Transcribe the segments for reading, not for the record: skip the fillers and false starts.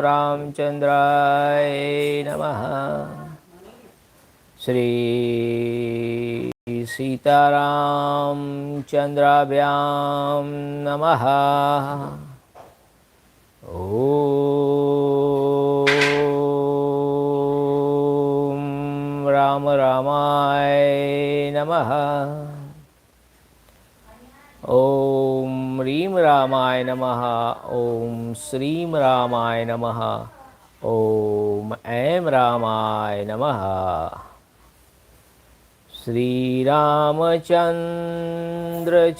रामचंद्राय नमः। श्री सीतारामचंद्राभ्यां नमः। ओम राम रामाय नमः। ओम ह्रीं रामाय नमः। ओम श्रीं रामाय नमः। ओम ऐं रामाय नमः। श्री रामचंद्र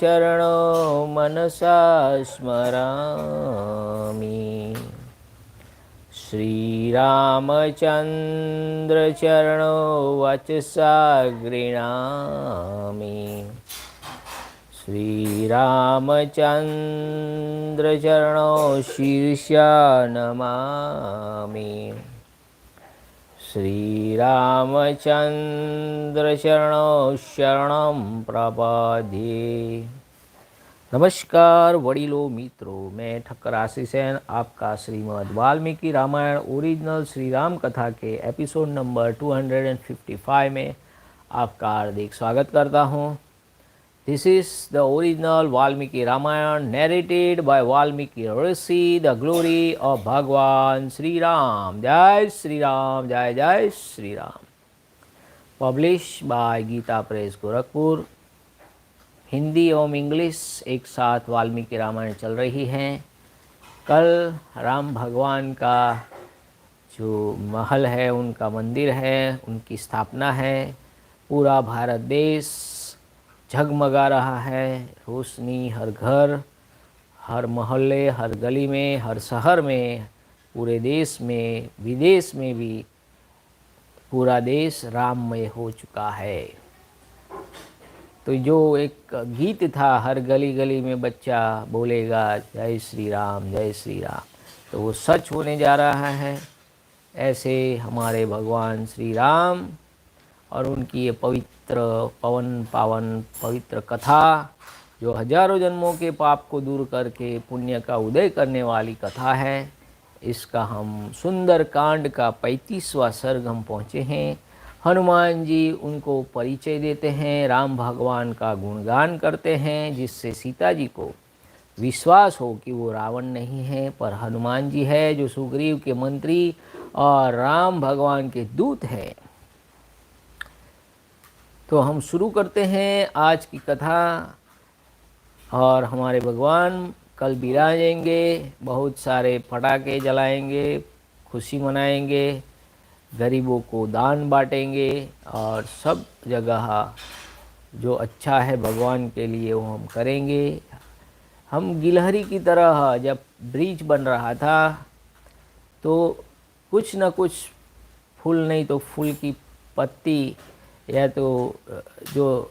चरणो मनसा स्मरामि। श्री रामचंद्र चरणो वचसा गृह्णामि। श्री रामचंद्र चरणो शीर्षा नमामि। श्री रामचंद्र चरणो शरणं प्रपद्ये। नमस्कार वडीलों मित्रों, मैं ठक्कर आशीष आपका श्रीमद वाल्मीकि रामायण ओरिजिनल श्री राम कथा के एपिसोड नंबर 255 में आपका हार्दिक स्वागत करता हूँ। This is the original Valmiki-Rāmāyaṇa narrated by Valmiki Rishi, the glory of Bhagwan Sri Ram. Jai Sri Ram, Jai Jai Sri Ram. Published by Gita Press Gorakhpur. Hindi एवं इंग्लिश एक साथ वाल्मीकि रामायण चल रही हैं। कल राम भगवान का जो महल है, उनका मंदिर है, उनकी स्थापना है। पूरा भारत देश झगमगा रहा है। रोशनी हर घर, हर मोहल्ले, हर गली में, हर शहर में, पूरे देश में, विदेश में भी पूरा देश राममय हो चुका है। तो जो एक गीत था, हर गली गली में बच्चा बोलेगा जय श्री राम, जय श्री राम, तो वो सच होने जा रहा है। ऐसे हमारे भगवान श्री राम और उनकी ये पवित्र पावन पवित्र कथा, जो हजारों जन्मों के पाप को दूर करके पुण्य का उदय करने वाली कथा है, इसका हम सुंदरकांड का 35वां सर्ग हम पहुँचे हैं। हनुमान जी उनको परिचय देते हैं, राम भगवान का गुणगान करते हैं, जिससे सीता जी को विश्वास हो कि वो रावण नहीं है पर हनुमान जी है, जो सुग्रीव के मंत्री और राम भगवान के दूत हैं। तो हम शुरू करते हैं आज की कथा। और हमारे भगवान कल विराजेंगे, बहुत सारे पटाखे जलाएंगे, खुशी मनाएंगे, गरीबों को दान बांटेंगे और सब जगह जो अच्छा है भगवान के लिए वो हम करेंगे। हम गिलहरी की तरह, जब ब्रिज बन रहा था तो कुछ न कुछ, फूल नहीं तो फूल की पत्ती, या तो जो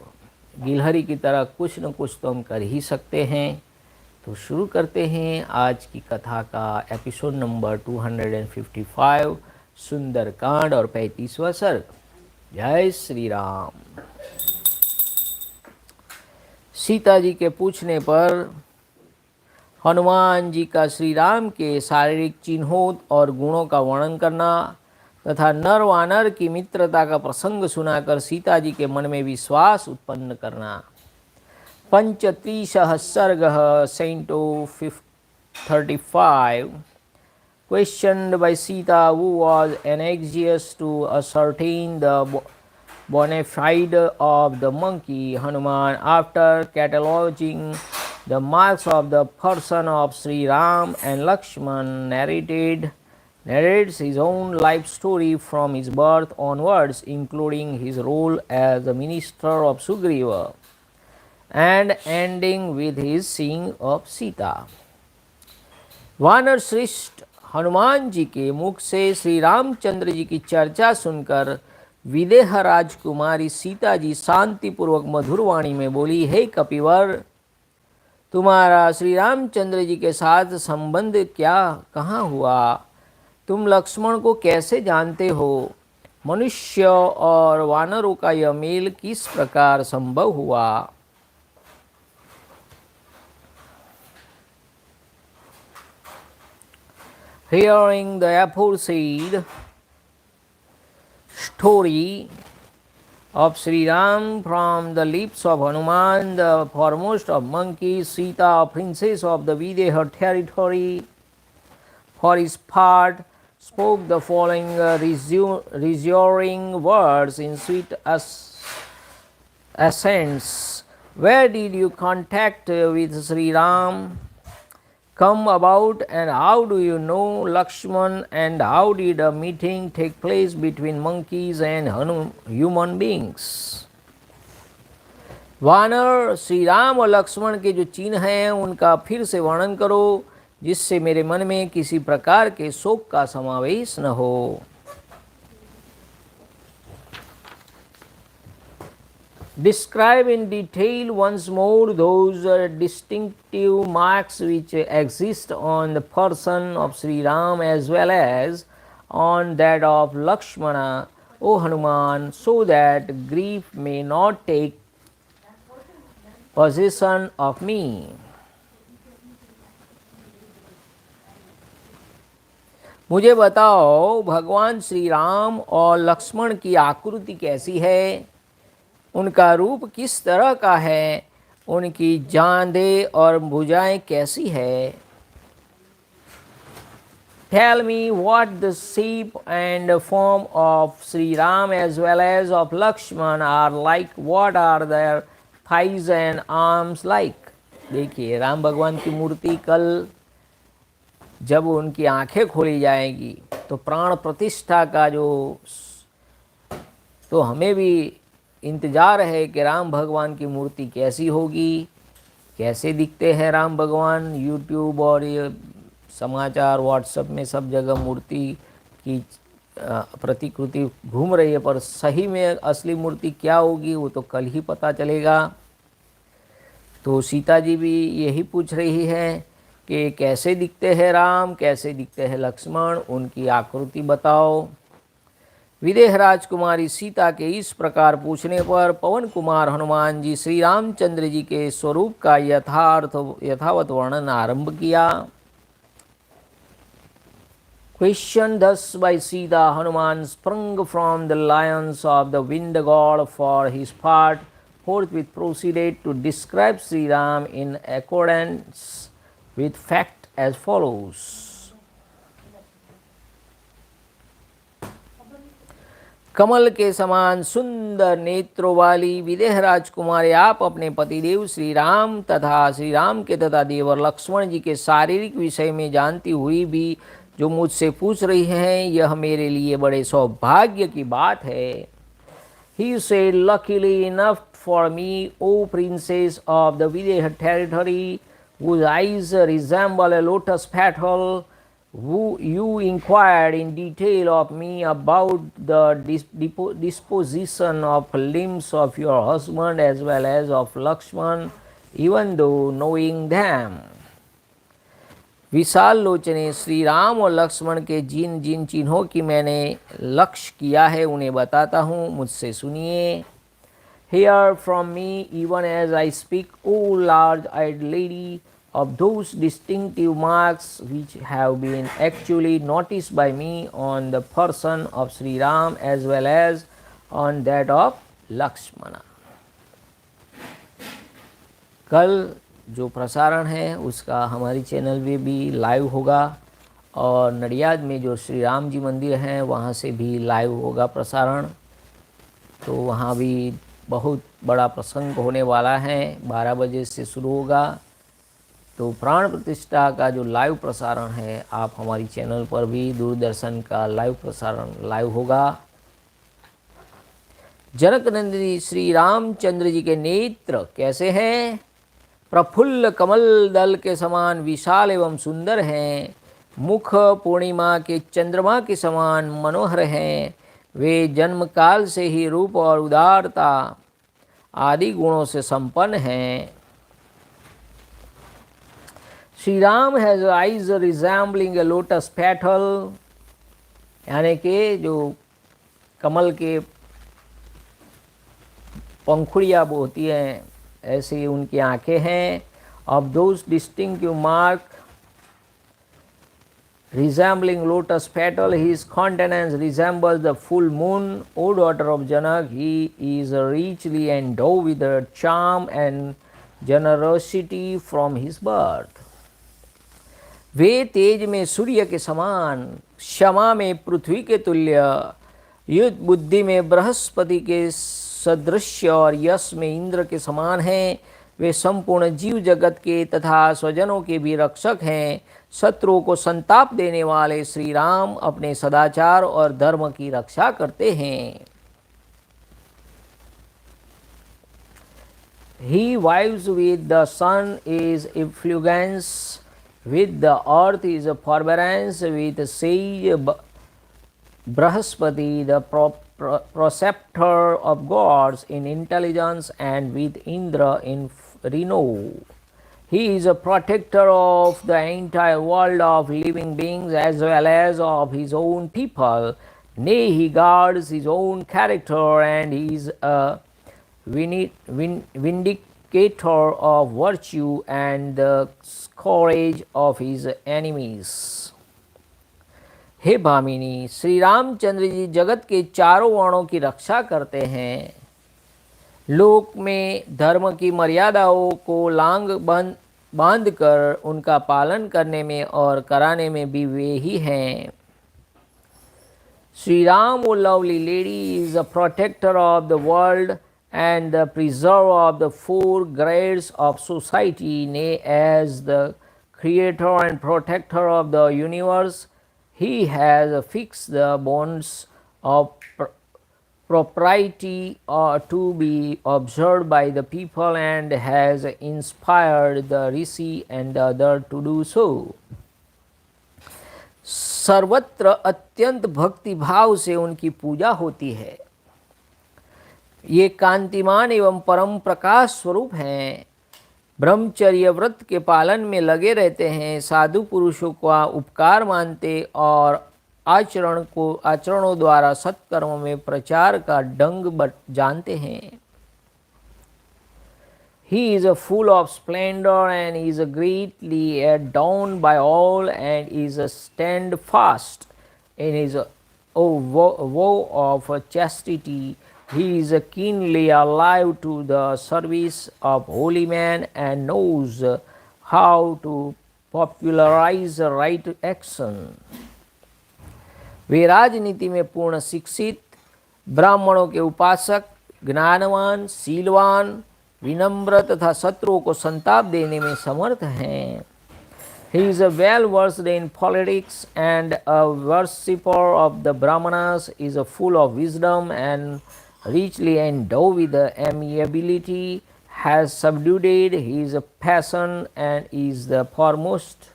गिलहरी की तरह कुछ न कुछ तो हम कर ही सकते हैं। तो शुरू करते हैं आज की कथा का एपिसोड नंबर 255, सुंदरकांड और 35वां सर्ग। जय श्री राम। सीता जी के पूछने पर हनुमान जी का श्री राम के शारीरिक चिन्हों और गुणों का वर्णन करना तथा नर वानर की मित्रता का प्रसंग सुनाकर सीता जी के मन में विश्वास उत्पन्न करना। 35 सर्ग CentOS 35 questioned by Sita, who was anxious to ascertain the bona fide of the monkey. Hanuman, after cataloging the marks of the person of Sri Ram and Lakshman, narrates his own life story from his birth onwards, including his role as the minister of Sugriva and ending with his seeing of Sita. वानर श्रेष्ठ हनुमान जी के मुख से श्री रामचंद्र जी की चर्चा सुनकर विदेह राजकुमारी सीता जी शांतिपूर्वक मधुर वाणी में बोली, हे कपिवर, तुम्हारा श्री रामचंद्र जी के साथ संबंध कहाँ हुआ? तुम लक्ष्मण को कैसे जानते हो? मनुष्य और वानरों का यह मेल किस प्रकार संभव हुआ? Hearing the aforesaid story of Sri Ram from the lips of Hanuman, the foremost of monkeys, Sita, princess of the Videha territory, for his part, spoke the following reassuring words in sweet accents. Where did you contact with Sri Ram come about, and how do you know Lakshman, and how did a meeting take place between monkeys and human beings? वानर, श्री राम और लक्ष्मण के जो चिन्ह हैं उनका फिर से वर्णन करो, जिससे मेरे मन में किसी प्रकार के शोक का समावेश न हो। Describe in detail once more those distinctive marks which exist on the person of Sri Ram as well as on that of Lakshmana, O Hanuman, so that grief may not take possession of me. मुझे बताओ भगवान श्री राम और लक्ष्मण की आकृति कैसी है, उनका रूप किस तरह का है, उनकी जांघें और भुजाएं कैसी है। Tell me what the shape and form of Sri Ram as well as of Lakshman are like. What are their thighs and arms like? देखिए राम भगवान की मूर्ति कल जब उनकी आंखें खोली जाएंगी तो प्राण प्रतिष्ठा का तो हमें भी इंतज़ार है कि राम भगवान की मूर्ति कैसी होगी, कैसे दिखते हैं राम भगवान। यूट्यूब और ये समाचार व्हाट्सएप में सब जगह मूर्ति की प्रतिकृति घूम रही है, पर सही में असली मूर्ति क्या होगी वो तो कल ही पता चलेगा। तो सीता जी भी यही पूछ रही है कि कैसे दिखते हैं राम, कैसे दिखते हैं लक्ष्मण, उनकी आकृति बताओ। विदेह राजकुमारी सीता के इस प्रकार पूछने पर पवन कुमार हनुमान जी श्री रामचंद्र जी के स्वरूप का यथावत वर्णन आरंभ किया। Questioned thus by Sita, Hanuman sprung from the lions of the wind god for his part, forthwith proceeded to describe Sri Ram in accordance with fact as follows. कमल के समान सुंदर नेत्रों वाली विदेह राजकुमारी, आप अपने पतिदेव श्री राम तथा श्री राम के तथा देवर लक्ष्मण जी के शारीरिक विषय में जानती हुई भी जो मुझसे पूछ रही हैं, यह मेरे लिए बड़े सौभाग्य की बात है। He said, luckily enough for me, O princess of the Videha territory, whose eyes resemble a lotus petal, you inquired in detail of me about the disposition of limbs of your husband as well as of Lakshman, even though knowing them. विशाल लोचने श्री राम और लक्ष्मण के जिन जिन चिन्हों की मैंने लक्ष्य किया है उन्हें बताता हूँ, मुझसे सुनिए। Hear from me even as I speak, O large-eyed lady, of those distinctive marks which have been actually noticed by me on the person of Sri Ram as well as on that of Lakshmana. कल जो प्रसारण है उसका हमारी channel पे भी live होगा और नडियाद में जो श्री राम जी मंदिर हैं वहाँ से भी लाइव होगा प्रसारण। तो वहाँ भी बहुत बड़ा प्रसंग होने वाला है, 12 बजे से शुरू होगा। तो प्राण प्रतिष्ठा का जो लाइव प्रसारण है आप हमारी चैनल पर भी दूरदर्शन का लाइव प्रसारण लाइव होगा। जनक नंदिनी श्री रामचंद्र जी के नेत्र कैसे हैं? प्रफुल्ल कमल दल के समान विशाल एवं सुंदर हैं। मुख पूर्णिमा के चंद्रमा के समान मनोहर हैं। वे जन्म काल से ही रूप और उदारता आदि गुणों से संपन्न हैं। Shri Ram has eyes resembling a lotus petal, यानी कि जो कमल के पंखुड़ियाँ होती हैं ऐसी उनकी आंखें हैं। Of those distinctive mark resembling lotus petal. His countenance resembles the full moon. O daughter of Janak, he is richly endowed with a charm and generosity from his birth. वे तेज में सूर्य के समान, क्षमा में पृथ्वी के तुल्य, युद्ध बुद्धि में बृहस्पति के सदृश और यश में इंद्र के समान हैं। वे संपूर्ण जीव जगत के तथा स्वजनों के भी रक्षक हैं। शत्रुओं को संताप देने वाले श्री राम अपने सदाचार और धर्म की रक्षा करते हैं। He vives with the sun is effulgence, with the earth is a forbearance, with sage Brahaspati, the preceptor of gods in intelligence, and with Indra in renown. He is a protector of the entire world of living beings as well as of his own people. Nay, he guards his own character and he is a vindicator of virtue and the scourge of his enemies. हे भामिनी, श्री रामचंद्र जी जगत के चारों वर्णों की रक्षा करते हैं। लोक में धर्म की मर्यादाओं को लांग बांध कर उनका पालन करने में और कराने में भी वे ही हैं। Shri Ram, oh lovely lady, is the protector of the world and the preserver of the four grades of society, nay, as the creator and protector of the universe. He has fixed the bonds of propriety to be observed by the people and has inspired the rishi and the other to do so. सर्वत्र अत्यंत भक्ति भाव से उनकी पूजा होती है। ये कांतिमान एवं परम प्रकाश स्वरूप हैं। ब्रह्मचर्य व्रत के पालन में लगे रहते हैं, साधु पुरुषों का उपकार मानते और आचरणों द्वारा सत्कर्म में प्रचार का ढंग जानते हैं। He is full of splendor and is greatly adorned by all and is steadfast in his vow of chastity. He is keenly alive to the service of holy man and knows how to popularize right action. वे राजनीति में पूर्ण शिक्षित, ब्राह्मणों के उपासक, ज्ञानवान, शीलवान, विनम्र तथा शत्रुओं को संताप देने में समर्थ हैं। He is well versed in politics and a worshipper of the Brahmanas, is full of wisdom and richly endowed with amiability, has subdued his passion and is the foremost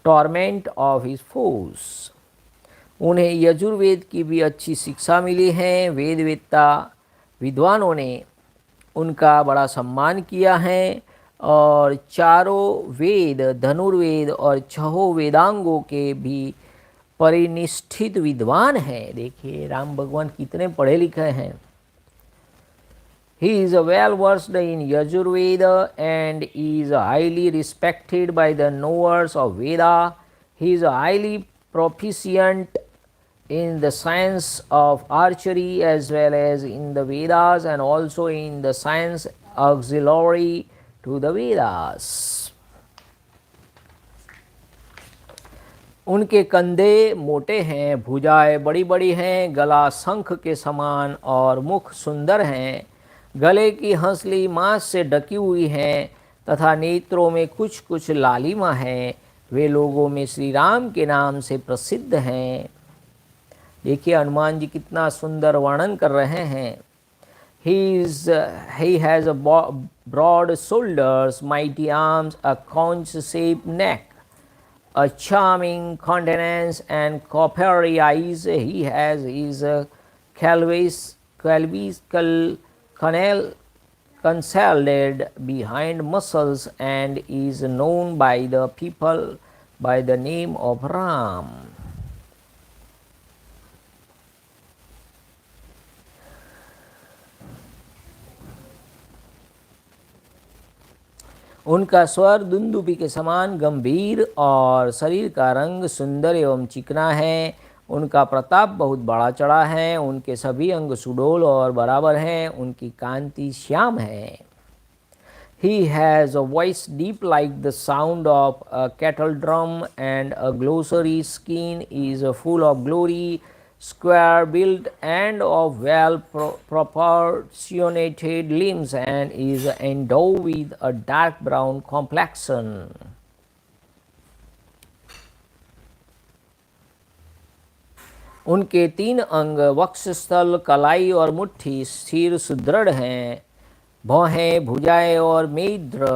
torment of his foes. उन्हें यजुर्वेद की भी अच्छी शिक्षा मिली है। वेदवेत्ता विद्वानों ने उनका बड़ा सम्मान किया है और चारों वेद, धनुर्वेद और छहों वेदांगों के भी परिनिष्ठित विद्वान हैं। देखिए राम भगवान कितने पढ़े लिखे हैं। He is well versed in Yajurveda and is highly respected by the knowers of Veda. He is highly proficient in the science of archery as well as in the Vedas and also in the science auxiliary to the Vedas. उनके कंधे मोटे हैं, भुजाएं बड़ी बड़ी हैं, गला शंख के समान और मुख सुंदर हैं। गले की हंसली मांस से ढकी हुई है तथा नेत्रों में कुछ कुछ लालिमा है। वे लोगों में श्री राम के नाम से प्रसिद्ध हैं। देखिए हनुमान जी कितना सुंदर वर्णन कर रहे हैं। He has a broad shoulders, mighty arms, a conch-shaped neck, a charming countenance and coppery eyes. He has his clavicle concealed behind muscles and is known by the people by the name of Ram. उनका स्वर दुंदुभी के समान गंभीर और शरीर का रंग सुंदर एवं चिकना है। उनका प्रताप बहुत बड़ा चढ़ा है। उनके सभी अंग सुडौल और बराबर हैं। उनकी कांति श्याम है। He has a voice deep like the sound of a cattle drum, and a glossary skin is full of glory, square built and of well proportionated limbs, and is endowed with a dark brown complexion. उनके 3 अंग वक्षस्थल, कलाई और मुट्ठी सिर सुदृढ़ हैं। भौहें, भुजाएं और मेद्र,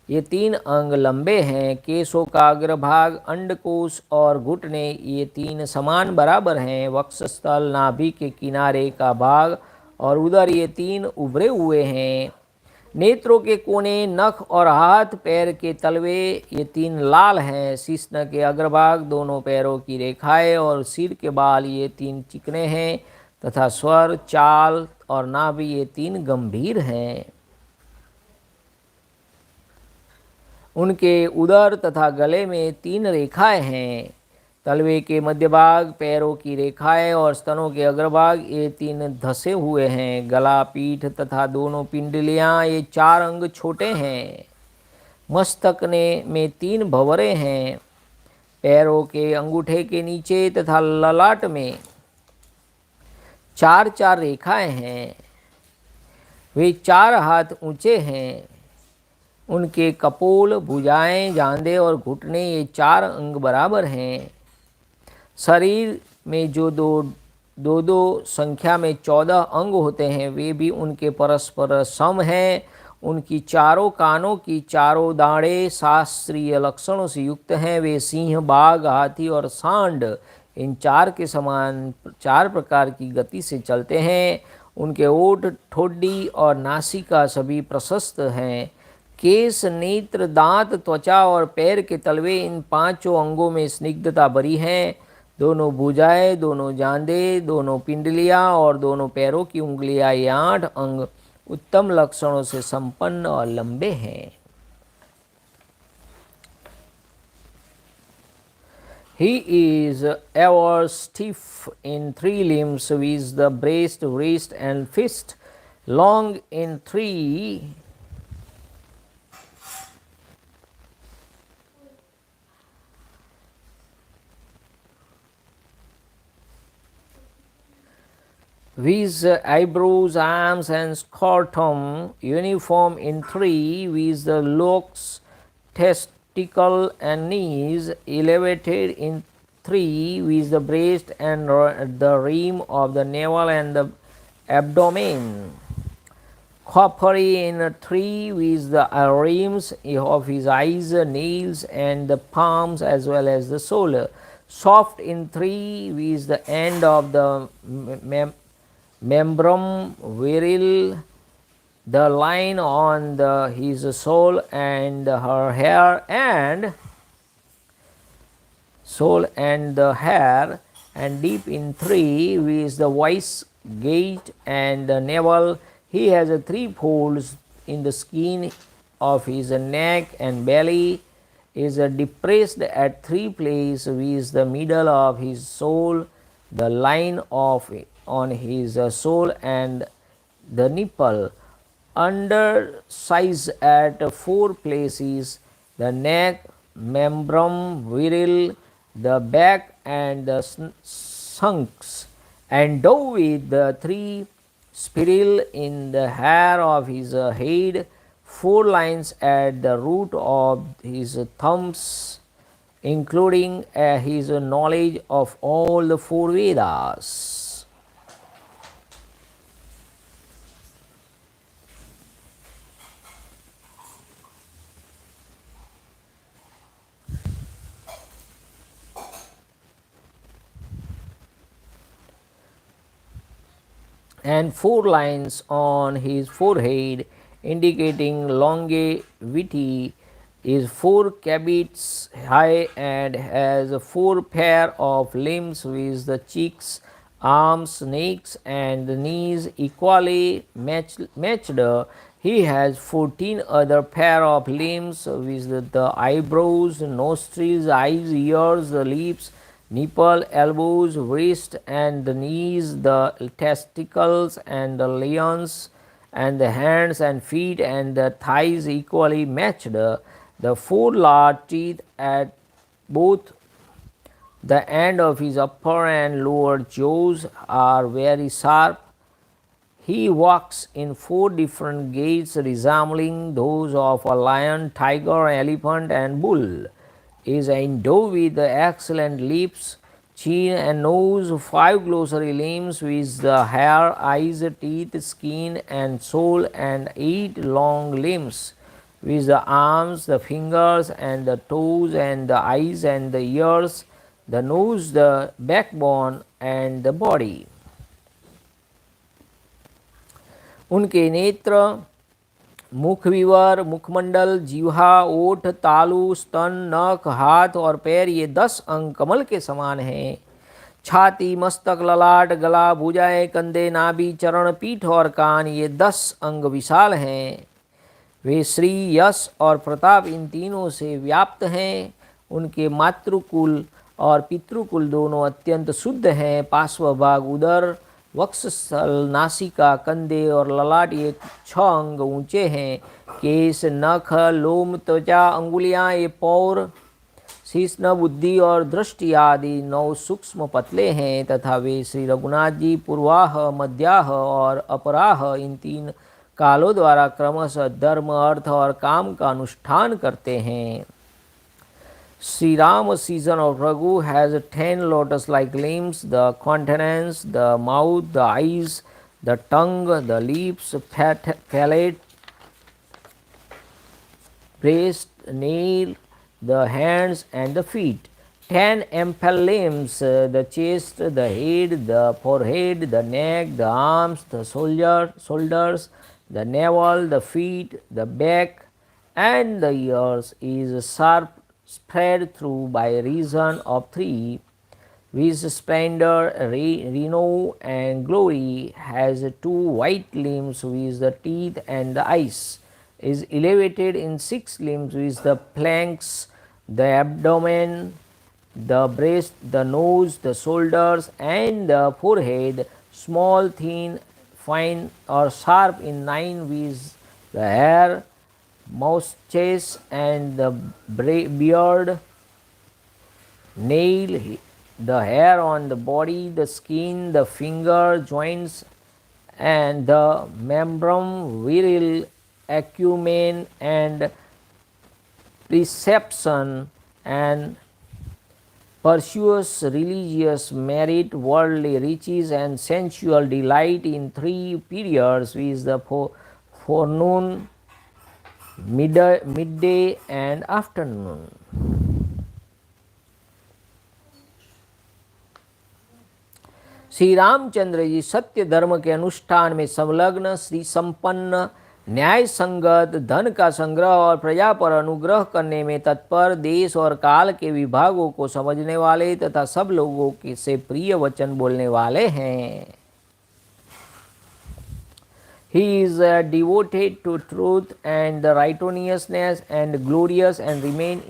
ये 3 अंग लंबे हैं। केशों का अग्रभाग, अंडकोश और घुटने, ये 3 समान बराबर हैं। वक्षस्थल, नाभि के किनारे का भाग और उदर, ये 3 उभरे हुए हैं। नेत्रों के कोने, नख और हाथ पैर के तलवे, ये 3 लाल हैं। शीश्न के अग्रभाग, दोनों पैरों की रेखाएं और सिर के बाल, ये 3 चिकने हैं तथा स्वर, चाल और नाभि, ये 3 गंभीर हैं। उनके उदर तथा गले में 3 रेखाएं हैं। तलवे के मध्य भाग, पैरों की रेखाएं और स्तनों के अग्रभाग, ये 3 धसे हुए हैं। गला, पीठ तथा दोनों पिंडलियां, ये 4 अंग छोटे हैं। मस्तक में 3 भंवरे हैं। पैरों के अंगूठे के नीचे तथा ललाट में 4-4 रेखाएं हैं। वे 4 हाथ ऊंचे हैं। उनके कपोल, भुजाएं, जांघें और घुटने, ये 4 अंग बराबर हैं। शरीर में जो दो संख्या में 14 अंग होते हैं, वे भी उनके परस्पर सम हैं। उनकी चारों कानों की चारों दाढ़ें शास्त्रीय लक्षणों से युक्त हैं। वे सिंह, बाघ, हाथी और सांड, इन 4 के समान 4 प्रकार की गति से चलते हैं। उनके ओठ, ठोडी और नासिका सभी प्रशस्त हैं। केस, नेत्र, दांत, त्वचा और पैर के तलवे, इन 5 अंगों में स्निग्धता भरी है। दोनों भुजाएं, दोनों जांघें, दोनों पिंडलियां और दोनों पैरों की उंगलियां, ये 8 अंग उत्तम लक्षणों से संपन्न और लंबे हैं। He is ever stiff in 3 limbs, with the breast, wrist and fist long in 3. With eyebrows, arms and scrotum uniform in 3, with the locks, testicle and knees elevated in 3, with the breast and the rim of the navel and the abdomen coppery in 3, with the rims of his eyes, nails and the palms as well as the sole soft in 3, with the end of the membrum viril, the line on his sole and her hair and sole and the hair, and deep in 3, with the voice, gait and the navel. He has 3 folds in the skin of his neck and belly, is depressed at 3 places, with the middle of his sole, the line of on his sole and the nipple, undersize at 4 places, the neck, membrum viril, the back and the sunks, and endowed with the 3 spiral in the hair of his head, 4 lines at the root of his thumbs, including his knowledge of all the 4 Vedas. And 4 lines on his forehead indicating longevity, is 4 cubits high and has 4 pair of limbs, with the cheeks, arms, necks and knees equally matched, He has 14 other pair of limbs with the eyebrows, nostrils, eyes, ears, the lips, nipple, elbows, wrist, and the knees, the testicles, and the lions, and the hands and feet, and the thighs equally matched. The four large teeth at both the end of his upper and lower jaws are very sharp. He walks in four different gaits resembling those of a lion, tiger, elephant, and bull. Is endowed with excellent lips, chin, and nose, five glossary limbs with the hair, eyes, teeth, skin, and soul, and 8 long limbs with the arms, the fingers, and the toes, and the eyes, and the ears, the nose, the backbone, and the body. उनके नेत्र, मुखविवर, मुखमंडल, जिह्वा, ओठ, तालु, स्तन, नख, हाथ और पैर ये 10 अंग कमल के समान हैं। छाती, मस्तक, ललाट, गला, भुजाएं, कंधे, नाभि, चरण, पीठ और कान ये 10 अंग विशाल हैं। वे श्री, यश और प्रताप इन तीनों से व्याप्त हैं। उनके मातृकुल और पितृकुल दोनों अत्यंत शुद्ध हैं। पार्श्वभाग, उदर, वक्षस्थल, नासिका, कंधे और ललाट ये 6 अंग ऊंचे हैं। केश, नख, लोम, त्वचा, अंगुलियां ये पौर, शीर्ष, बुद्धि और दृष्टि आदि 9 सूक्ष्म पतले हैं तथा वे श्री रघुनाथ जी पूर्वाह, मध्याह और अपराह इन 3 कालों द्वारा क्रमशः धर्म, अर्थ और काम का अनुष्ठान करते हैं। Sri Ram, season of Raghu, has 10 lotus-like limbs: the countenance, the mouth, the eyes, the tongue, the lips, palate, breast, nail, the hands, and the feet. 10 ample limbs: the chest, the head, the forehead, the neck, the arms, the shoulders, the navel, the feet, the back, and the ears is sharp, spread through by reason of 3, with splendor, renown, and glory, has 2 white limbs with the teeth and the eyes, is elevated in 6 limbs with the flanks, the abdomen, the breast, the nose, the shoulders, and the forehead, small, thin, fine, or sharp in 9 with the hair, moustache, and the beard, nail, the hair on the body, the skin, the finger joints, and the membrum, virile, acumen, and perception, and pursues religious merit, worldly riches, and sensual delight in 3 periods with the forenoon, midday, and afternoon. Shri Ramchandra ji सत्य धर्म के अनुष्ठान में संलग्न, श्री संपन्न, न्याय संगत, धन का संग्रह और प्रजा पर अनुग्रह करने में तत्पर, देश और काल के विभागों को समझने वाले तथा सब लोगों के से प्रिय वचन बोलने वाले हैं। He is devoted to truth and the righteousness and glorious, and remain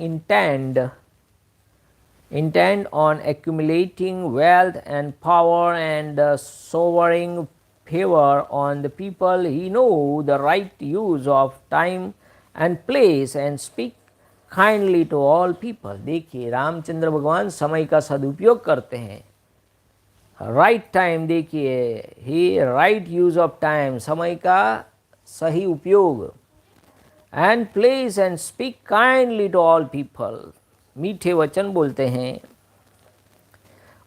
intent on accumulating wealth and power and showering favor on the people. He knows the right use of time and place and speak kindly to all people. देखिए रामचंद्र भगवान समय का सदुपयोग करते हैं। Right time, देखिए ही right use of time, समय का सही उपयोग, and place and speak kindly to all people, मीठे वचन बोलते हैं।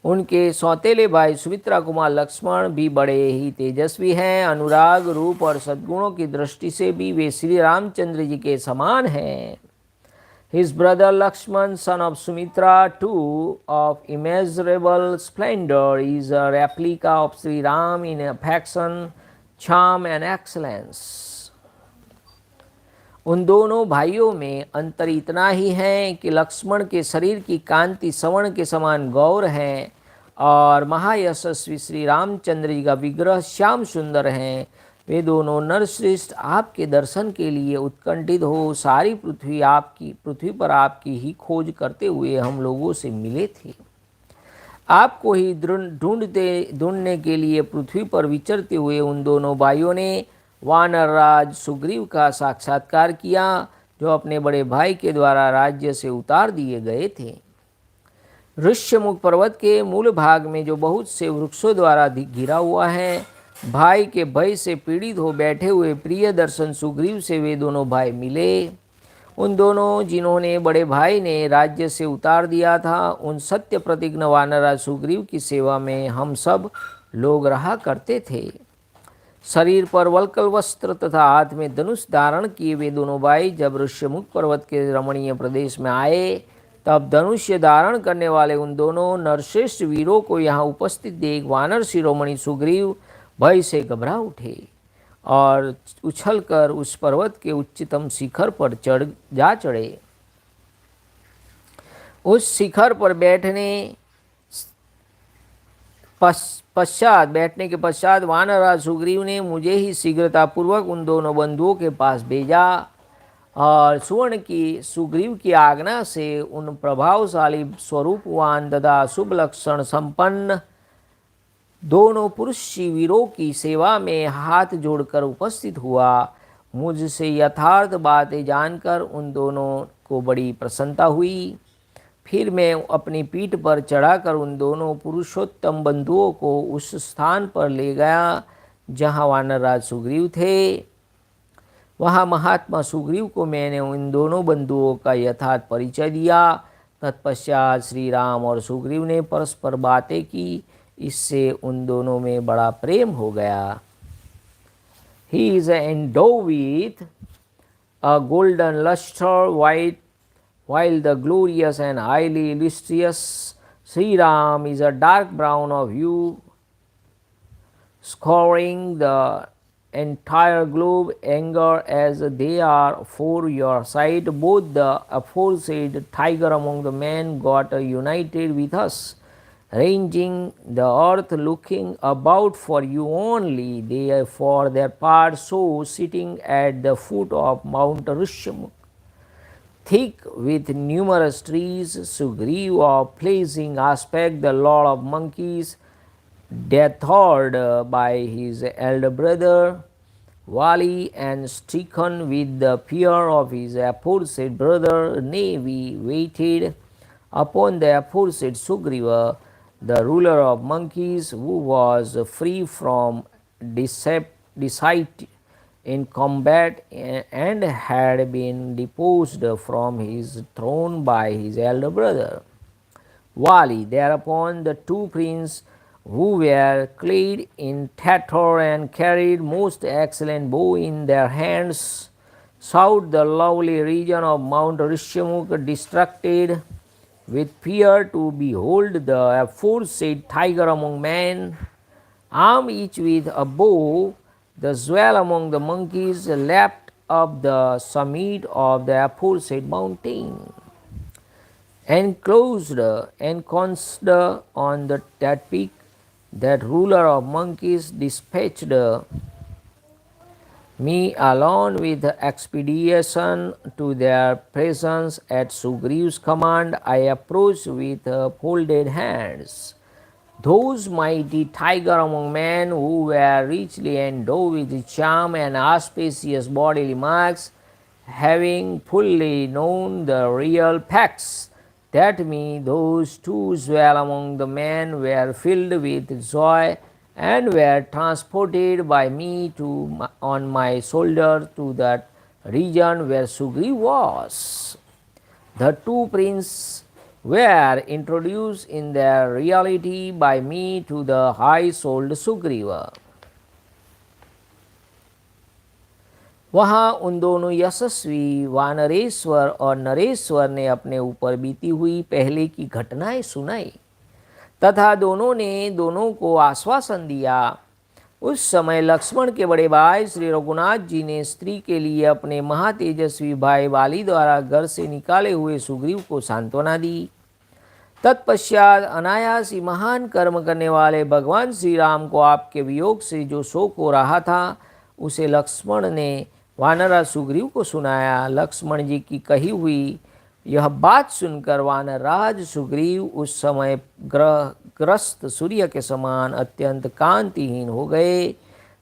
उनके सौतेले भाई सुमित्रा कुमार लक्ष्मण भी बड़े ही तेजस्वी हैं। अनुराग, रूप और सद्गुणों की दृष्टि से भी वे श्री रामचंद्र जी के समान हैं। His brother Lakshman, son of Sumitra, too of immeasurable splendor, is a replica of Sri Ram in affection, charm and excellence. उन दोनों भाइयों में अंतर इतना ही है कि लक्ष्मण के शरीर की कांति स्वर्ण के समान गौर है और महायशस्वी श्री रामचंद्र जी का विग्रह श्याम सुंदर हैं। वे दोनों नरश्रेष्ठ आपके दर्शन के लिए उत्कंठित हो सारी पृथ्वी पर आपकी ही खोज करते हुए हम लोगों से मिले थे। आपको ही ढूंढने के लिए पृथ्वी पर विचरते हुए उन दोनों भाइयों ने वानर राज सुग्रीव का साक्षात्कार किया, जो अपने बड़े भाई के द्वारा राज्य से उतार दिए गए थे। ऋष्यमुख पर्वत के मूल भाग में जो बहुत से वृक्षों द्वारा घिरा हुआ है, भाई के भय से पीड़ित हो बैठे हुए प्रिय दर्शन सुग्रीव से वे दोनों भाई मिले। उन दोनों जिन्होंने बड़े भाई ने राज्य से उतार दिया था, उन सत्य प्रतिज्ञ वानरराज सुग्रीव की सेवा में हम सब लोग रहा करते थे। शरीर पर वल्कल वस्त्र तथा हाथ में धनुष धारण किए वे दोनों भाई जब ऋष्यमुख पर्वत के रमणीय प्रदेश में आए, तब धनुष्य धारण करने वाले उन दोनों नरश्रेष्ठ वीरों को यहाँ उपस्थित देख वानर शिरोमणि सुग्रीव भय से घबरा उठे और उछलकर उस पर्वत के उच्चतम शिखर पर चढ़े। उस शिखर पर बैठने के पश्चात वानरराज सुग्रीव ने मुझे ही शीघ्रतापूर्वक उन दोनों बंधुओं के पास भेजा और सुग्रीव की आज्ञा से उन प्रभावशाली स्वरूपवान तथा शुभ लक्षण संपन्न दोनों पुरुष वीरों की सेवा में हाथ जोड़कर उपस्थित हुआ। मुझसे यथार्थ बातें जानकर उन दोनों को बड़ी प्रसन्नता हुई। फिर मैं अपनी पीठ पर चढ़ाकर उन दोनों पुरुषोत्तम बंधुओं को उस स्थान पर ले गया जहाँ वानरराज सुग्रीव थे। वहाँ महात्मा सुग्रीव को मैंने उन दोनों बंधुओं का यथार्थ परिचय दिया। तत्पश्चात श्री राम और सुग्रीव ने परस्पर बातें की। इससे उन दोनों में बड़ा प्रेम हो गया। He is endowed with a golden luster while the glorious and highly illustrious Sri Ram is a dark brown of hue, scoring the entire globe anger as they are for your sight. Both the aforesaid tiger among the men got united with us, ranging the earth, looking about for you only. They for their part so sitting at the foot of Mount Rishyamukh, thick with numerous trees, Sugriv of pleasing aspect, the lord of monkeys, deathward by his elder brother Vali, and stricken with the fear of his aforesaid brother, nay, we waited upon the aforesaid Sugriva, the ruler of monkeys, who was free from deceit in combat and had been deposed from his throne by his elder brother Vali. Thereupon the two princes, who were clad in tatter and carried most excellent bow in their hands, sought the lovely region of Mount Rishyamukh, distracted with fear to behold the aforesaid tiger among men, armed each with a bow. The jewel among the monkeys leapt up the summit of the aforesaid mountain, enclosed on that peak. That ruler of monkeys dispatched me alone with expedition to their presence. At Sugriv's command, I approached with folded hands those mighty tiger among men, who were richly endowed with charm and auspicious bodily marks, having fully known the real facts that me, those two dwell among the men, were filled with joy and were transported by me on my shoulder to that region where Sugriv was. The two princes were introduced in their reality by me to the high-souled Sugriva. वहाँ उन दोनों यशस्वी वानरेश्वर और नरेश्वर ने अपने ऊपर बीती हुई पहले की घटनाएं सुनाई तथा दोनों ने दोनों को आश्वासन दिया। उस समय लक्ष्मण के बड़े भाई श्री रघुनाथ जी ने स्त्री के लिए अपने महातेजस्वी भाई वाली द्वारा घर से निकाले हुए सुग्रीव को सांत्वना दी। तत्पश्चात अनायास ही महान कर्म करने वाले भगवान श्री राम को आपके वियोग से जो शोक हो रहा था, उसे लक्ष्मण ने वानरा सुग्रीव को सुनाया। लक्ष्मण जी की कही हुई यह बात सुनकर वानरराज सुग्रीव उस समय ग्रस्त सूर्य के समान अत्यंत कांतिहीन हो गए।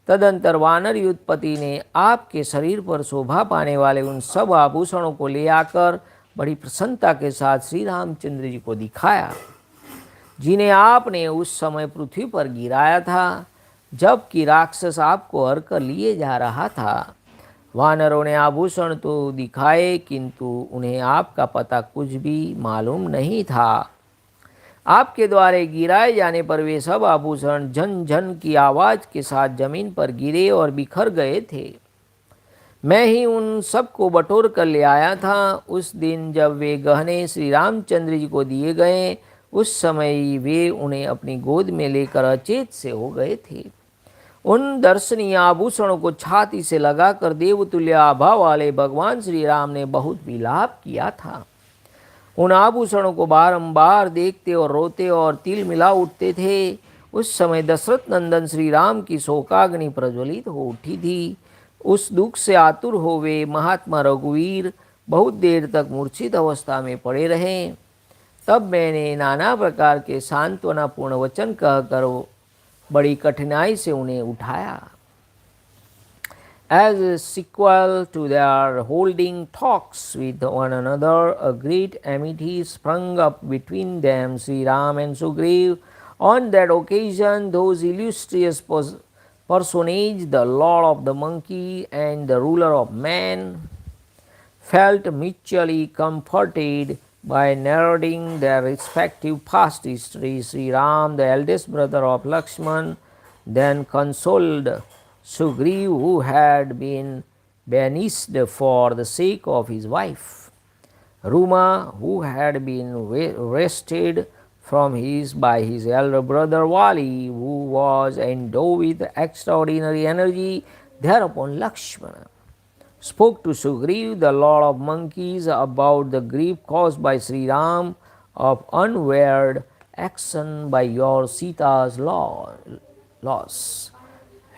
तदंतर वानर युद्धपति ने आपके शरीर पर शोभा पाने वाले उन सब आभूषणों को ले आकर बड़ी प्रसन्नता के साथ श्री रामचंद्र जी को दिखाया, जिन्हें आपने उस समय पृथ्वी पर गिराया था, जबकि राक्षस आपको हर कर लिए जा रहा था। वानरों ने आभूषण तो दिखाए, किंतु उन्हें आपका पता कुछ भी मालूम नहीं था। आपके द्वारा गिराए जाने पर वे सब आभूषण झन झन की आवाज़ के साथ जमीन पर गिरे और बिखर गए थे। मैं ही उन सबको बटोर कर ले आया था। उस दिन जब वे गहने श्री रामचंद्र जी को दिए गए, उस समय ही वे उन्हें अपनी गोद में लेकर अचेत से हो गए थे। उन दर्शनीय आभूषणों को छाती से लगाकर देवतुल्य आभा वाले भगवान श्री राम ने बहुत विलाप किया था। उन आभूषणों को बारंबार देखते और रोते और तिल मिला उठते थे। उस समय दशरथ नंदन श्री राम की शोकाग्नि प्रज्वलित हो उठी थी। उस दुख से आतुर हो वे महात्मा रघुवीर बहुत देर तक मूर्छित अवस्था में पड़े रहे। तब मैंने नाना प्रकार के सांत्वनापूर्ण वचन कहकर बड़ी कठिनाई से उन्हें उठाया। As a sequel to their holding talks with one another, a great amity sprung up between them, Sri Ram and Sugriv. On that occasion, those illustrious personages, the Lord of the Monkey and the ruler of man, felt mutually comforted by narrating their respective past histories. Sri Ram, the eldest brother of Lakshman, then consoled Sugriv, who had been banished for the sake of his wife. Rama, who had been wrested from by his elder brother Vali, who was endowed with extraordinary energy. Thereupon Lakshmana spoke to Sugriv, the Lord of Monkeys, about the grief caused by Sri Ram of unwearied action by your Sita's loss.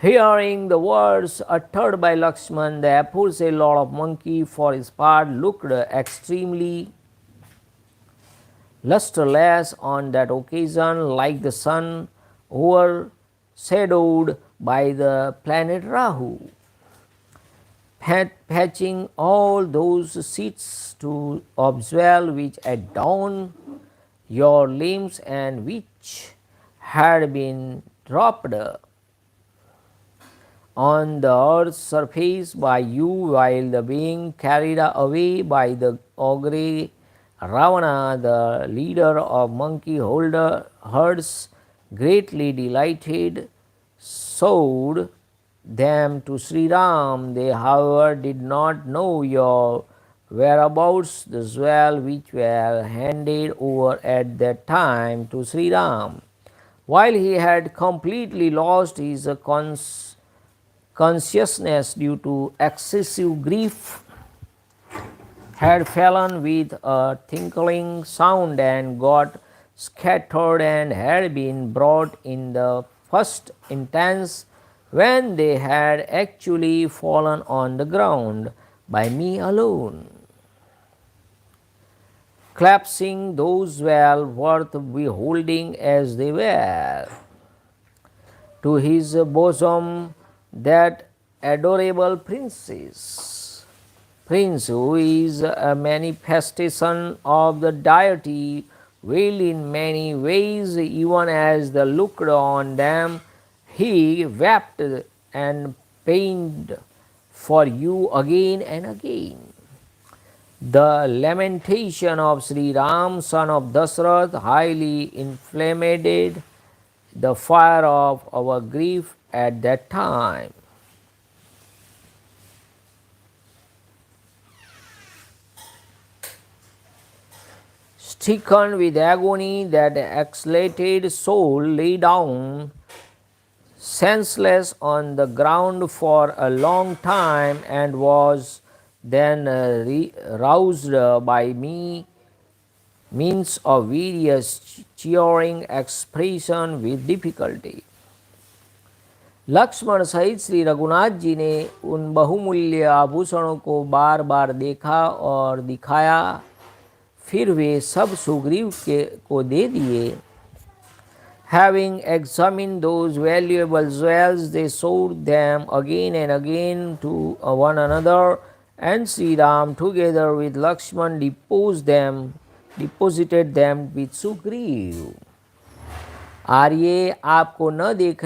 Hearing the words uttered by Lakshman, the aforesaid Lord of Monkey, for his part, looked extremely lustreless on that occasion, like the sun overshadowed by the planet Rahu, patching all those seats to observe which adorn your limbs and which had been dropped on the earth's surface by you while the being carried away by the ogre Ravana, the leader of monkey herds, greatly delighted, showed them to Sri Ram. They, however, did not know your whereabouts, the jewel which were handed over at that time to Sri Ram, while he had completely lost his consciousness due to excessive grief, had fallen with a tinkling sound and got scattered, and had been brought in the first instance when they had actually fallen on the ground by me alone, collapsing those well worth beholding as they were. To his bosom that adorable prince, who is a manifestation of the deity, will in many ways, even as the looked on them, he wept and pained for you again and again. The lamentation of Sri Ram, son of Dasarath, highly inflamed the fire of our grief at that time. Stricken with agony, that exhalated soul lay down senseless on the ground for a long time, and was then roused by means of various cheering expression with difficulty. Lakshman सहित श्री रघुनाथ जी ने उन बहुमूल्य आभूषणों को बार बार देखा और दिखाया, फिर वे सब सुग्रीव को दे दिए। Having examined those valuable jewels, they showed them again and again to one another, and Sri Ram, together with Lakshman, deposited them with Sugriv. आर्य, आपको न देख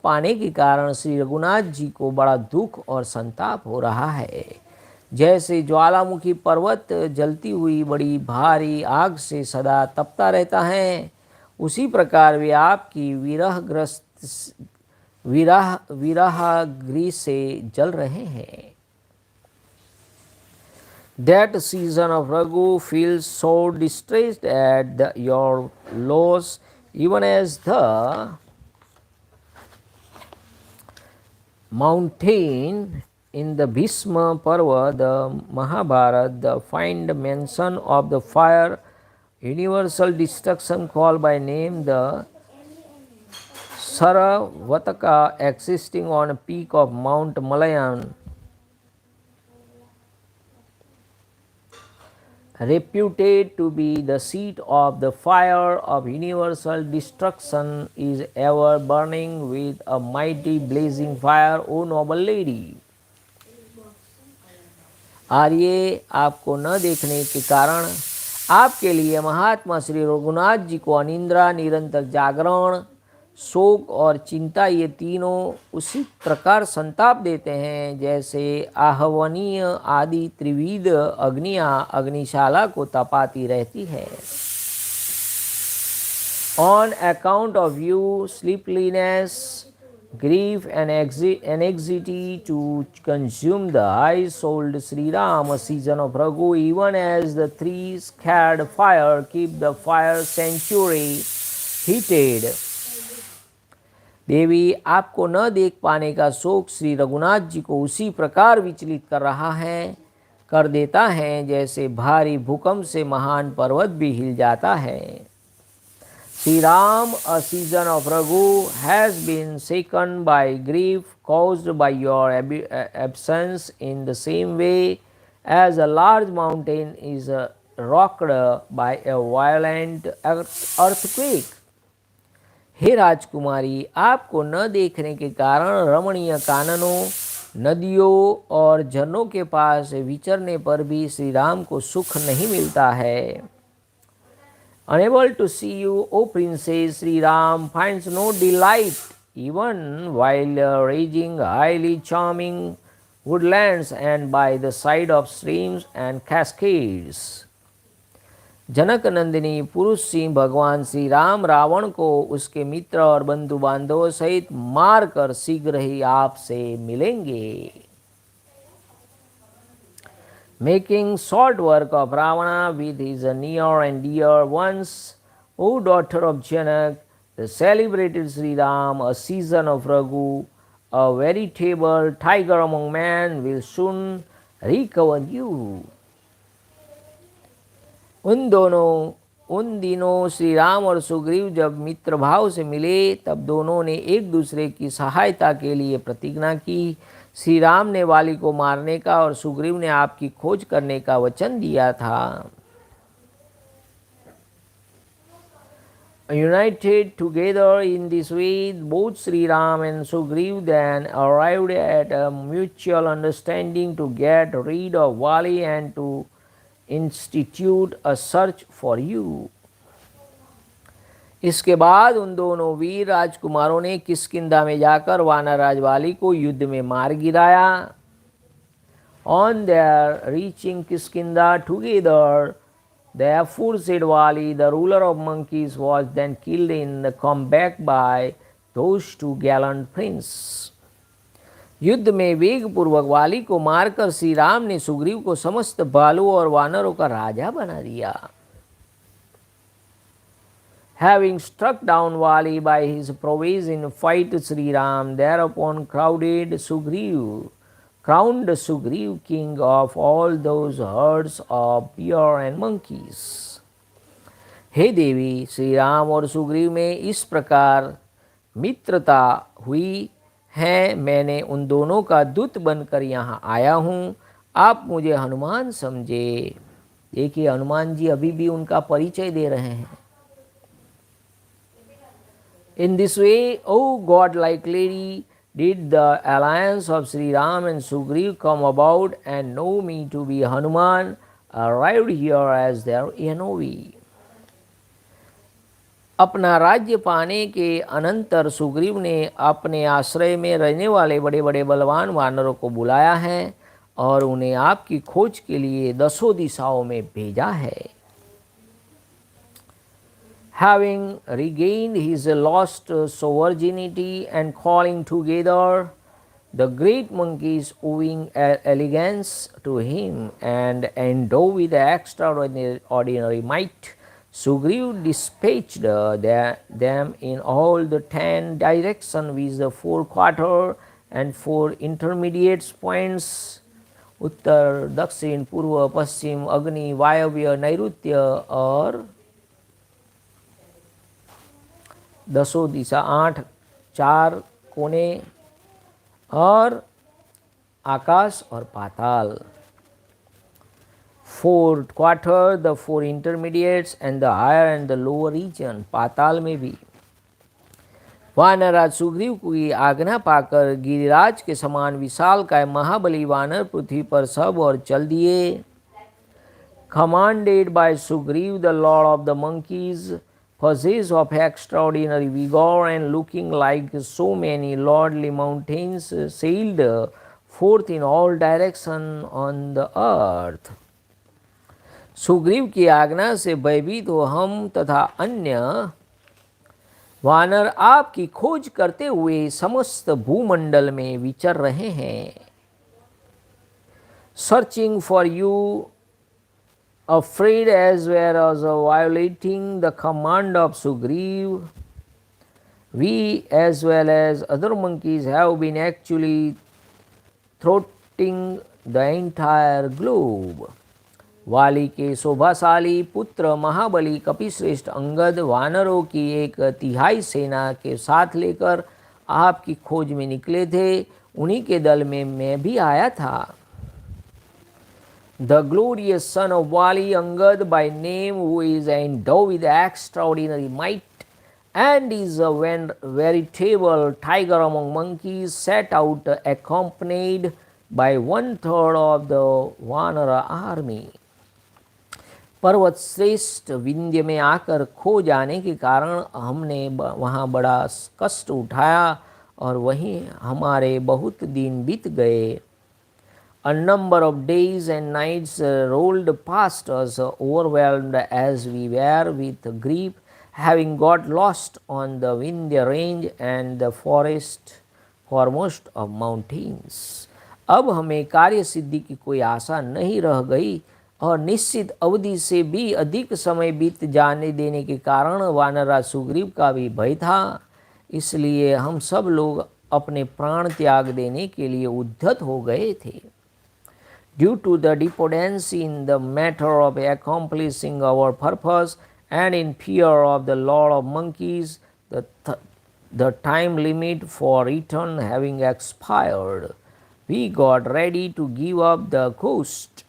पाने के कारण श्री रघुनाथ जी को बड़ा दुख और संताप हो रहा है। जैसे ज्वालामुखी पर्वत जलती हुई बड़ी भारी आग से सदा तपता रहता है, उसी प्रकार वे आपकी विरहाग्नि से जल रहे हैं। That season of Raghu feels so distressed at your loss, even as the mountain in the Bhishma Parva, the Mahabharata, find mention of the fire, universal destruction called by name the Saravataka, existing on a peak of Mount Malayan, reputed to be the seat of the fire of universal destruction, is ever burning with a mighty blazing fire, O noble lady. आर्य, आपको न देखने के कारण आपके लिए महात्मा श्री रघुनाथ जी को अनिद्रा, निरंतर जागरण, शोक और चिंता, ये तीनों उसी प्रकार संताप देते हैं जैसे आहवनीय आदि त्रिविध अग्नियां अग्निशाला को तपाती रहती है। On account of you, sleepiness, grief and anxiety to consume the high-souled Sri Ram, a season of Raghu, even as the three scared fire keep the fire sanctuary heated. देवी, आपको न देख पाने का शोक श्री रघुनाथ जी को उसी प्रकार विचलित कर देता है जैसे भारी भूकंप से महान पर्वत भी हिल जाता है। Sri Ram, a season of Raghu, has been shaken by grief caused by your absence in the same way as a large mountain is rocked by a violent earthquake. हे राजकुमारी, आपको न देखने के कारण रमणीय काननों, नदियों और झरनों के पास विचरने पर भी श्री राम को सुख नहीं मिलता है। Unable to see you, O princess, Sri Ram finds no delight even while raging highly charming woodlands and by the side of streams and cascades. जनक नंदिनी पुरुष सिंह भगवान श्री राम रावण को उसके मित्र और बंधु बांधवों सहित मार कर शीघ्र ही आपसे मिलेंगे। Making short work of Ravana with his near and dear ones, O daughter of Janak, the celebrated Sri Ram, a season of Raghu, a veritable tiger among men, will soon recover you. उन दिनों श्री राम और सुग्रीव जब मित्र भाव से मिले, तब दोनों ने एक दूसरे की सहायता के लिए प्रतिज्ञा की। श्री राम ने वाली को मारने का और सुग्रीव ने आपकी खोज करने का वचन दिया था। United together in this way, both Sri Ram and Sugriv then arrived at a mutual understanding to get rid of Vali and to institute a search for you. इसके बाद उन दोनों वीर राजकुमारों ने किष्किंधा में जाकर वानर राज वाली को युद्ध में मार गिराया। On their reaching Kiskindha together, the aforesaid Vali, the ruler of monkeys, was then killed in the combat by those two gallant princes. युद्ध में वेग पूर्वक वाली को मारकर श्री राम ने सुग्रीव को समस्त भालुओं और वानरों का राजा बना दिया। Having struck down Vali by his prowess in fight, Sri Ram thereupon crowned Sugriv king of all those herds of deer and monkeys. हे देवी, श्री राम और सुग्रीव में इस प्रकार मित्रता हुई है। मैंने उन दोनों का दूत बनकर यहाँ आया हूँ, आप मुझे हनुमान समझे। देखिए हनुमान जी अभी भी उनका परिचय दे रहे हैं। In this way, O God-like lady, did the alliance of Sri Ram and Sugriv come about, and know me to be Hanuman, arrived here as their NOV. अपना राज्य पाने के अनंतर सुग्रीव ने अपने आश्रय में रहने वाले बड़े बड़े बलवान वानरों को बुलाया है और उन्हें आपकी खोज के लिए 10 दिशाओं में भेजा है। Having regained his lost sovereignty and calling together the great monkeys owing elegance to him and endowed with extraordinary might, Sugriv dispatched them in all the 10 directions with the 4 quarter and 4 intermediate points, उत्तर, दक्षिण, पूर्व, पश्चिम, अग्नि, वायव्य, नैऋत्य और 10 दिशा, 8 4 कोने और आकाश और पाताल, 4 quarter, the 4 intermediates and the higher and the lower region, पाताल में भी। वानरराज सुग्रीव की आज्ञा पाकर गिरिराज के समान विशाल काय महाबली वानर पृथ्वी पर सब और चल दिए। Commanded by Sugriv, the lord of the monkeys, possessed of extraordinary vigor and looking like so many lordly mountains, sailed forth in all directions on the earth. Sugriva की आज्ञा से भयभीत हो हम तथा अन्य वानर आपकी खोज करते हुए समस्त भूमंडल में विचर रहे हैं। Searching for you, afraid as well as violating the command of Sugriv, we as well as other monkeys have been actually thwarting the entire globe. वाली के शोभाशाली पुत्र महाबली कपिश्रेष्ठ अंगद वानरों की 1/3 सेना के साथ लेकर आपकी खोज में निकले थे। उन्हीं के दल में मैं भी आया था। The glorious son of Vali, Angad by name, who is endowed with extraordinary might and is a veritable tiger among monkeys, set out accompanied by 1/3 of the Vanara army. पर्वत श्रेष्ठ विंध्य में आकर खो जाने के कारण हमने वहाँ बड़ा कष्ट उठाया और वहीं हमारे बहुत दिन बीत गए। A number of days and nights rolled past us, overwhelmed as we were with grief, having got lost on the Vindhya range and the foremost of mountains. अब हमें कार्य सिद्धि की कोई आशा नहीं रह गई और निश्चित अवधि से भी अधिक समय बीत जाने देने के कारण वानरराज सुग्रीव का भी भय था। इसलिए हम सब लोग अपने प्राण त्याग देने के लिए उद्यत हो गए थे। Due to the dependency in the matter of accomplishing our purpose and in fear of the Lord of Monkeys, the time limit for return having expired, we got ready to give up the ghost.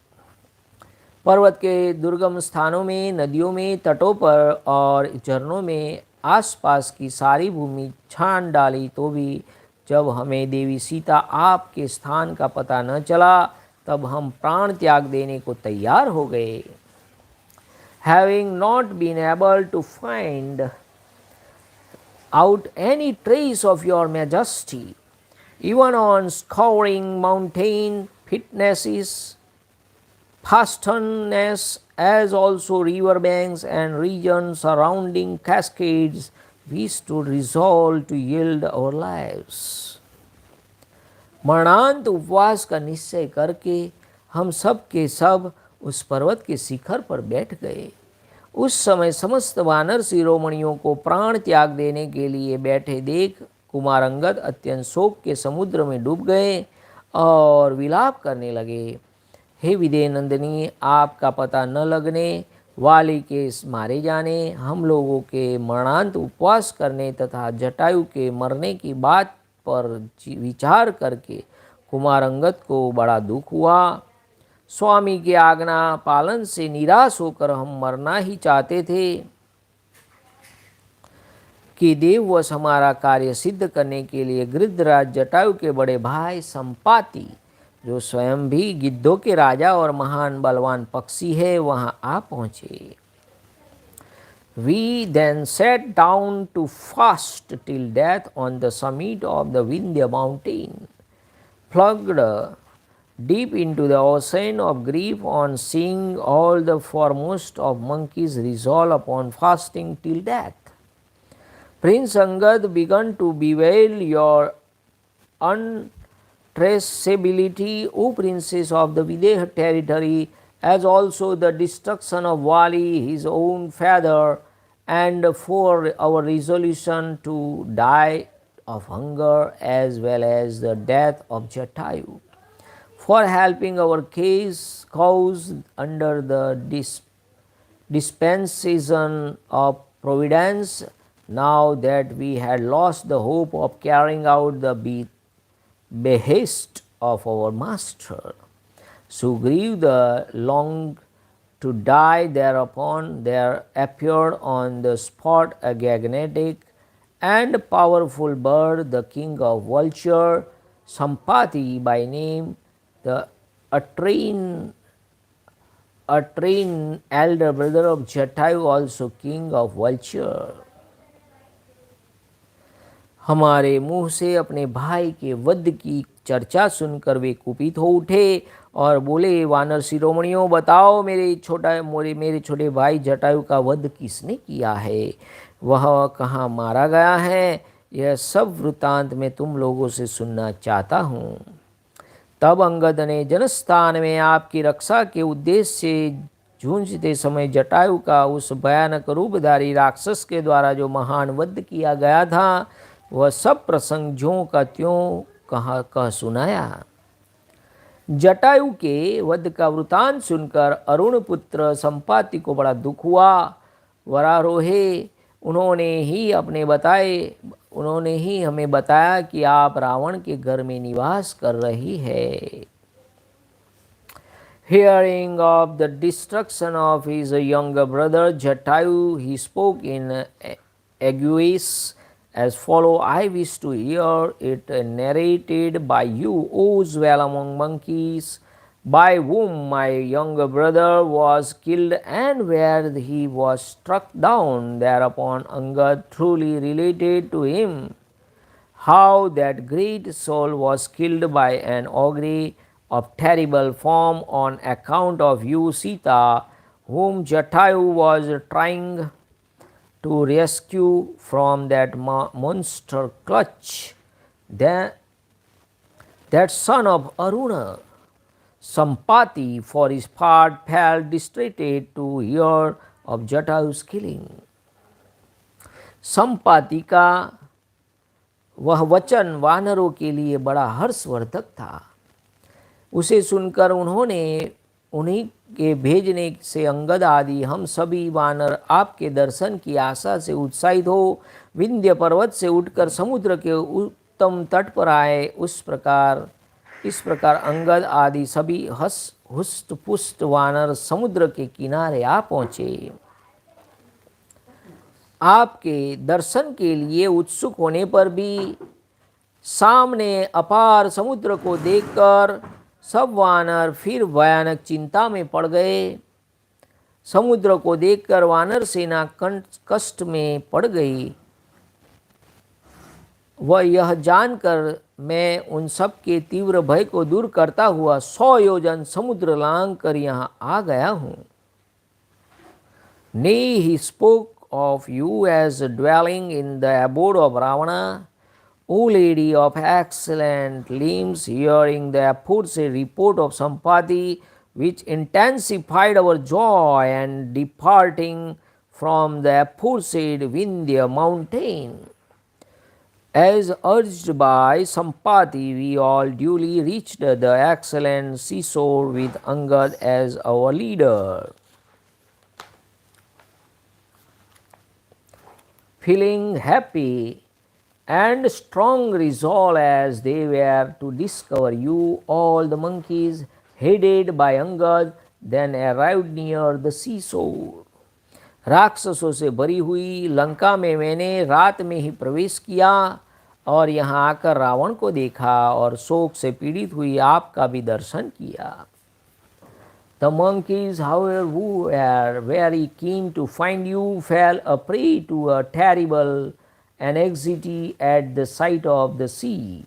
पर्वत के दुर्गम स्थानों में, नदियों में, तटों पर और झरनों में आसपास की सारी भूमि छान डाली तो भी जब हमें देवी सीता आपके स्थान का पता न चला तब हम प्राण त्याग देने को तैयार हो गए। Having not been able to find out any trace of your majesty, even on scouring mountain fastnesses, as also river banks and regions surrounding cascades, we stood resolved to yield our lives. मरणांत उपवास का निश्चय करके हम सब के सब उस पर्वत के शिखर पर बैठ गए। उस समय समस्त वानर शिरोमणियों को प्राण त्याग देने के लिए बैठे देख कुमार अंगद अत्यंत शोक के समुद्र में डूब गए और विलाप करने लगे। हे विदेह नंदिनी, आपका पता न लगने वाली के मारे जाने, हम लोगों के मरणांत उपवास करने तथा जटायु के मरने की बात पर विचार करके कुमार अंगद को बड़ा दुख हुआ। स्वामी की आज्ञा पालन से निराश होकर हम मरना ही चाहते थे कि देववश हमारा कार्य सिद्ध करने के लिए गृद्धराज जटायु के बड़े भाई संपाति, जो स्वयं भी गिद्धों के राजा और महान बलवान पक्षी है, वहाँ आ पहुँचे। We then sat down to fast till death on the summit of the Vindhya mountain, plunged deep into the ocean of grief on seeing all the foremost of monkeys resolve upon fasting till death. Prince Angad began to bewail your untraceability, O princess of the Videha territory, as also the destruction of Vali, his own father, and for our resolution to die of hunger as well as the death of Jatayu. For helping our cause under the dispensation of providence, now that we had lost the hope of carrying out the behest of our master. Sugriv the longed to die, thereupon there appeared on the spot a gigantic and powerful bird, the king of vulture, Sampati by name, the Atrain elder brother of Jatayu, also king of vulture. हमारे मुंह से अपने भाई के वध की चर्चा सुनकर वे कुपित हो उठे और बोले, वानर शिरोमणियों, बताओ मेरे छोटे भाई जटायु का वध किसने किया है, वह कहाँ मारा गया है, यह सब वृत्तांत मैं तुम लोगों से सुनना चाहता हूँ। तब अंगद ने जनस्थान में आपकी रक्षा के उद्देश्य से झूंझते समय जटायु का उस भयानक रूपधारी राक्षस के द्वारा जो महान वध किया गया था, वह सब प्रसंग ज्यों का त्यों कह सुनाया। जटायु के वध का वृतांत सुनकर अरुण पुत्र संपाति को बड़ा दुख हुआ। वरारोहे, उन्होंने ही हमें बताया कि आप रावण के घर में निवास कर रही है। Hearing of the destruction of his younger brother Jatayu, he spoke in Agues as follow. I wish to hear it narrated by you, O dwell among monkeys, by whom my younger brother was killed and where he was struck down. Thereupon Angad truly related to him how that great soul was killed by an ogre of terrible form on account of you, Sita, whom Jatayu was trying to rescue from that monster clutch. That son of Aruna, Sampati, for his part, felt distracted to hear of Jatayu's killing. Sampati का वह वचन वानरों के लिए बड़ा हर्षवर्धक था। उसे सुनकर उन्हीं के भेजने से अंगद आदि हम सभी वानर आपके दर्शन की आशा से उत्साहित हो विंध्य पर्वत से उठकर समुद्र के उत्तम तट पर आए। इस प्रकार अंगद आदि सभी हुष्ट पुष्ट वानर समुद्र के किनारे आ पहुँचे। आपके दर्शन के लिए उत्सुक होने पर भी सामने अपार समुद्र को देखकर सब वानर फिर भयानक चिंता में पड़ गए। समुद्र को देखकर वानर सेना कष्ट में पड़ गई। वह यह जानकर मैं उन सब के तीव्र भय को दूर करता हुआ 100 योजन समुद्र लांघ कर यहाँ आ गया हूँ। Nay, he spoke of you as dwelling in the abode of Ravana, O lady of excellent limbs. Hearing the aforesaid report of Sampati, which intensified our joy, and departing from the aforesaid Vindhya mountain, as urged by Sampati, we all duly reached the excellent seashore with Angad as our leader. feeling happy and strong resolve as they were to discover you, all the monkeys, headed by Angad, then arrived near the seashore. राक्षसों से भरी हुई लंका में मैंने रात में ही प्रवेश किया और यहाँ आकर रावण को देखा और शोक से पीड़ित हुई आपका भी दर्शन किया. The monkeys, however, who were very keen to find you, fell a prey to a terrible anxiety at the sight of the sea.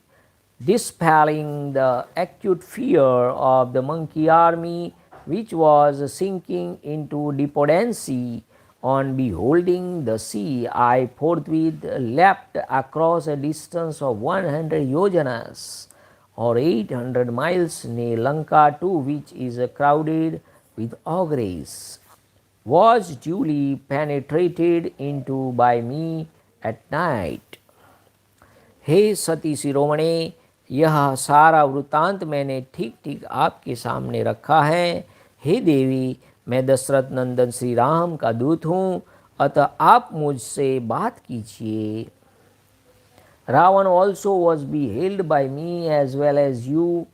Dispelling the acute fear of the monkey army, which was sinking into despondency on beholding the sea, I forthwith leapt across a distance of 100 yojanas, or 800 miles, near Lanka too, which is crowded with ogres, was duly penetrated into by me at night. हे सती शिरोमणे, यह सारा वृत्तांत मैंने ठीक ठीक आपके सामने रखा है. हे देवी, मैं दशरथ नंदन श्री राम का दूत हूँ, अतः आप मुझसे बात कीजिए. Ravan also was beheld by me as well as you,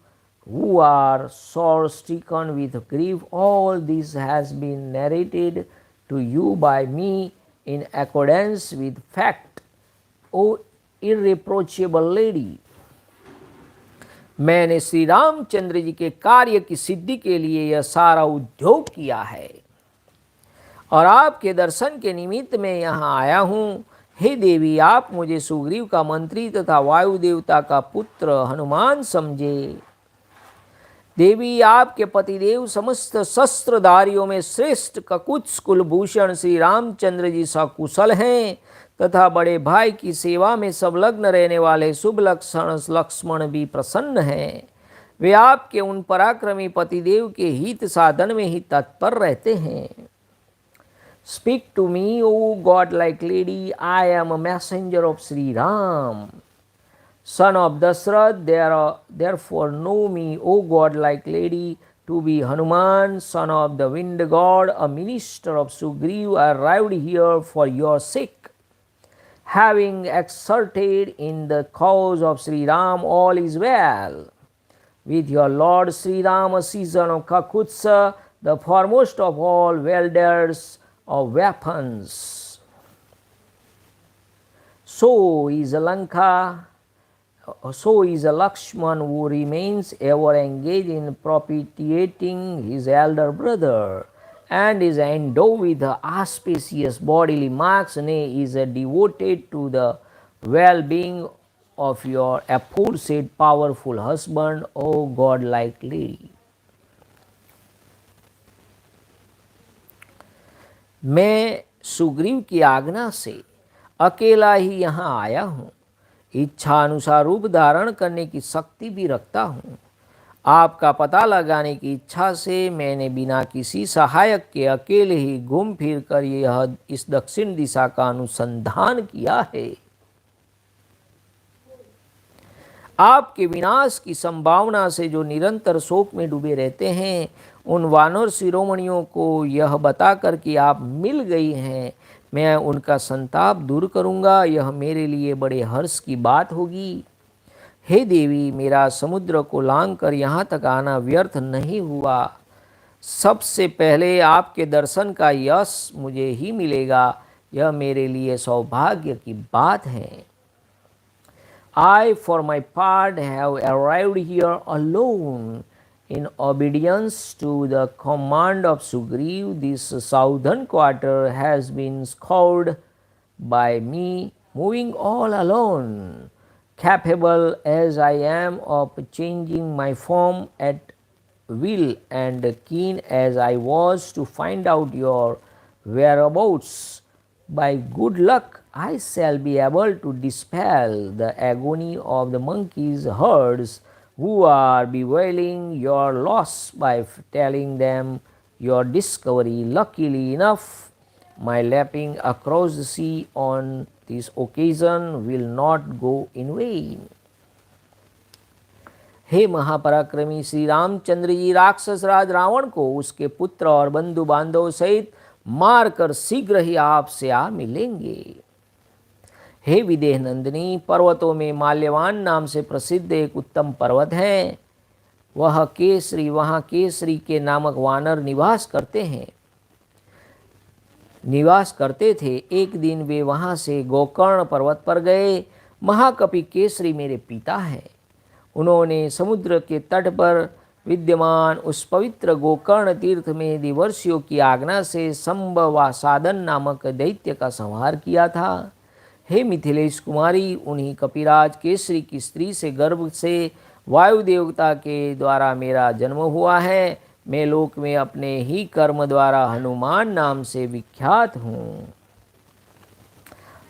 who are sore stricken with grief. All this has been narrated to you by me in accordance with fact, O irreproachable lady. मैंने श्री रामचंद्र जी के कार्य की सिद्धि के लिए यह सारा उद्योग किया है और आपके दर्शन के निमित्त मैं यहाँ आया हूँ. हे देवी, आप मुझे सुग्रीव का मंत्री तथा वायु देवता का पुत्र हनुमान समझे. देवी, आपके पतिदेव समस्त शस्त्रधारियों में श्रेष्ठ ककुत्स कुलभूषण श्री रामचंद्र जी सकुशल हैं तथा बड़े भाई की सेवा में संलग्न रहने वाले शुभ लक्षण लक्ष्मण भी प्रसन्न हैं. वे आपके उन पराक्रमी पतिदेव के हित साधन में ही तत्पर रहते हैं. Speak to me, O godlike lady, I am a messenger of Sri Ram, son of Dashrath. Therefore know me, O godlike lady, to be Hanuman, son of the wind god, a minister of Sugriv. I arrived here for your sake. Having exerted in the cause of Sri Ram, all is well. With your Lord Sri Ram, a season of Kakutsa, the foremost of all wielders of weapons. So is a Lanka, so is a Lakshman who remains ever engaged in propitiating his elder brother, and is endowed with the auspicious bodily marks, nay, is devoted to the well-being of your aforesaid powerful husband, O godlike lady. मैं सुग्रीव की आज्ञा से अकेला ही यहाँ आया हूँ. इच्छा अनुसार रूप धारण करने की शक्ति भी रखता हूँ. आपका पता लगाने की इच्छा से मैंने बिना किसी सहायक के अकेले ही घूम फिर कर यह इस दक्षिण दिशा का अनुसंधान किया है. आपके विनाश की संभावना से जो निरंतर शोक में डूबे रहते हैं, उन वानर शिरोमणियों को यह बताकर कि आप मिल गई हैं, मैं उनका संताप दूर करूँगा. यह मेरे लिए बड़े हर्ष की बात होगी. हे देवी, मेरा समुद्र को लांघ कर यहाँ तक आना व्यर्थ नहीं हुआ. सबसे पहले आपके दर्शन का यश मुझे ही मिलेगा. यह मेरे लिए सौभाग्य की बात है. I, for my part, have arrived here alone in obedience to the command of Sugriv. This southern quarter has been scoured by me, moving all alone, capable as I am of changing my form at will, and keen as I was to find out your whereabouts. By good luck, I shall be able to dispel the agony of the monkeys' herds who are bewailing your loss by telling them your discovery. Luckily enough, my leaping across the sea on this occasion will not go in vain. हे महापराक्रमी श्री रामचंद्र जी, राक्षस राज रावण को उसके पुत्र और बंधु बांधव सहित मारकर शीघ्र ही आपसे आ मिलेंगे. हे विदेह नंदिनी, पर्वतों में माल्यवान नाम से प्रसिद्ध एक उत्तम पर्वत है। वहाँ केसरी के नामक वानर निवास करते थे। एक दिन वे वहाँ से गोकर्ण पर्वत पर गए। महाकपि केसरी मेरे पिता हैं। उन्होंने समुद्र के तट पर विद्यमान उस पवित्र गोकर्ण तीर्थ में देवर्षियों की आज्ञा से संभवासादन नामक दैत्य का संहार किया था। हे मिथिलेश कुमारी, उन्हीं कपिराज केसरी की स्त्री से गर्भ से वायु देवता के द्वारा मेरा जन्म हुआ है। मैं लोक में अपने ही कर्म द्वारा हनुमान नाम से विख्यात हूँ।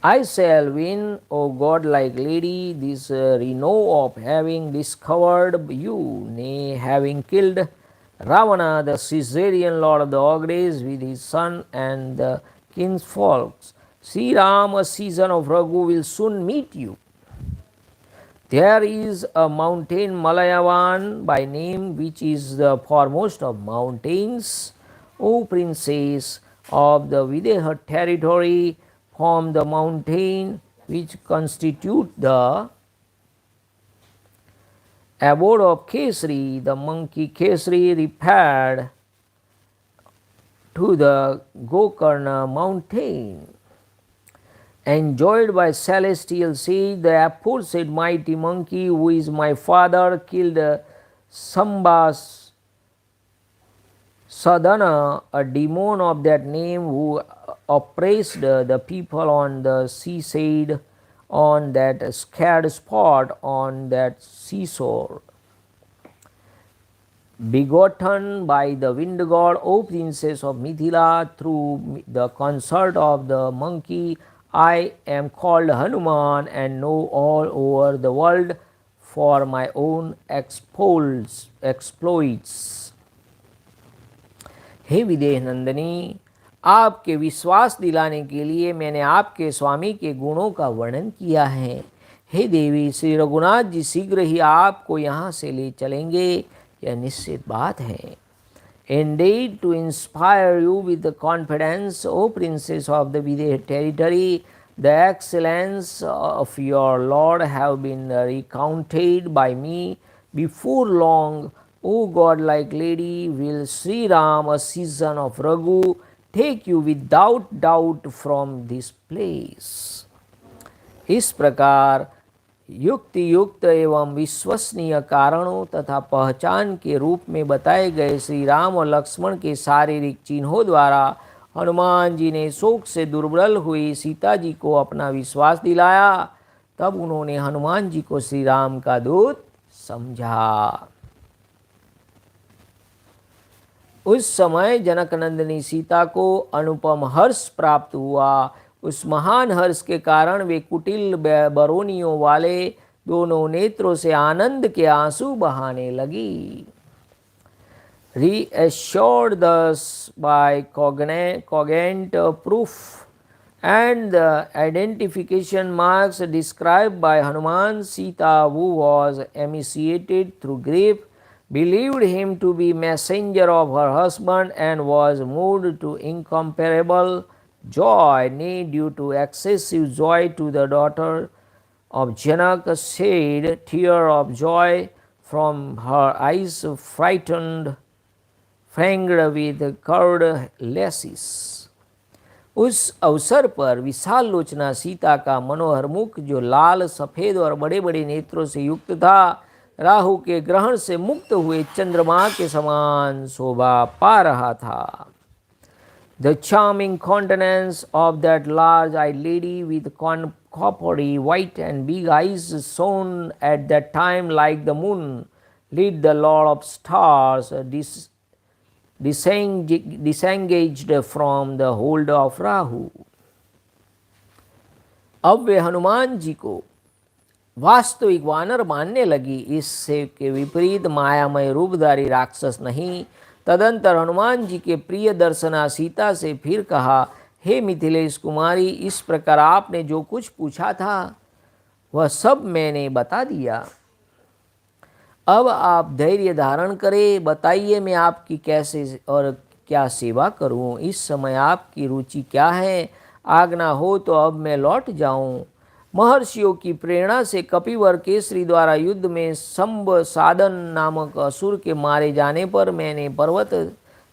I shall win, O godlike lady, this renown of having discovered you, nay, having killed Ravana, the Caesarian lord of the Ogres, with his son and the kinsfolks. Sri Ram, a season of Raghu, will soon meet you. There is a mountain Malayavan by name, which is the foremost of mountains. O princess of the Videha territory, from the mountain which constitute the abode of Kesari, the monkey Kesari repaired to the Gokarna mountain. Enjoyed by celestial sage, the aforesaid mighty monkey, who is my father, killed Sambas Sadhana, a demon of that name, who oppressed the people on the seaside, on that scared spot, on that seashore. Begotten by the wind god, O princess of Mithila, through the consort of the monkey, I am called Hanuman and know all over the world for my own exploits. हे विदेह नंदिनी, आपके विश्वास दिलाने के लिए मैंने आपके स्वामी के गुणों का वर्णन किया है। हे देवी, श्री रघुनाथ जी शीघ्र ही आपको यहाँ से ले चलेंगे, यह निश्चित बात है। Indeed, to inspire you with the confidence, O princess of the Videha territory, the excellence of your Lord have been recounted by me. Before long, O godlike lady, will Sri Ram, a season of Raghu, take you without doubt from this place. इस प्रकार युक्ति युक्त एवं विश्वसनीय कारणों तथा पहचान के रूप में बताए गए श्री राम और लक्ष्मण के शारीरिक चिन्हों द्वारा हनुमान जी ने शोक से दुर्बल हुई सीता जी को अपना विश्वास दिलाया। तब उन्होंने हनुमान जी को श्री राम का दूत समझा। उस समय जनकनंदिनी सीता को अनुपम हर्ष प्राप्त हुआ। उस महान हर्ष के कारण वे कुटिल बरौनियों वाले दोनों नेत्रों से आनंद के आंसू बहाने लगी। Reassured thus by cogent proof and the identification marks described by Hanuman, Sita, who was emaciated through grief, believed him to be messenger of her husband and was moved to incomparable joy, nay, due to excessive joy to the daughter of Janak, shed tear of joy from her eyes, frightened with curved lashes. उस अवसर पर विशाल लोचना सीता का मनोहर मुख, जो लाल सफ़ेद और बड़े बड़े नेत्रों से युक्त था, राहु के ग्रहण से मुक्त हुए चंद्रमा के समान शोभा पा रहा था। The charming countenance of that large-eyed lady with coppery white and big eyes shone at that time like the moon, lit the Lord of Stars, disengaged from the hold of Rahu. अब वे हनुमान जी को वास्तविक वानर मानने लगी। इससे के विपरीत मायामय रूपधारी राक्षस नहीं। तदंतर हनुमान जी के प्रिय दर्शना सीता से फिर कहा, हे मिथिलेश कुमारी, इस प्रकार आपने जो कुछ पूछा था वह सब मैंने बता दिया। अब आप धैर्य धारण करें, बताइए मैं आपकी कैसे और क्या सेवा करूं। इस समय आपकी रुचि क्या है? आज्ञा हो तो अब मैं लौट जाऊं। महर्षियों की प्रेरणा से कपिवर केसरी द्वारा युद्ध में संबसादन नामक असुर के मारे जाने पर मैंने पर्वत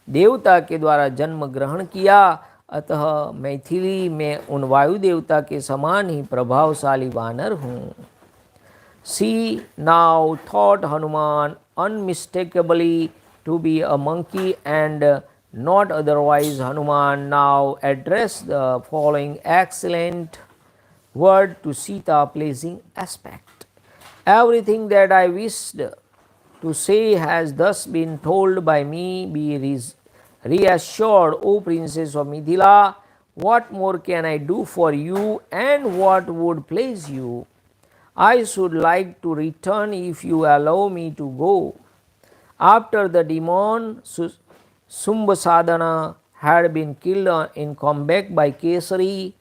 देवता के द्वारा जन्म ग्रहण किया, अतः मैथिली में उन वायु देवता के समान ही प्रभावशाली वानर हूँ। See now thought Hanuman unmistakably to be a monkey and not otherwise. Hanuman now addressed the following excellent word to Sita, pleasing aspect. Everything that I wished to say has thus been told by me. Be reassured, O Princess of Mithila. What more can I do for you, and what would please you? I should like to return if you allow me to go. After the demon Sumbhasadana had been killed in combat by Kesari,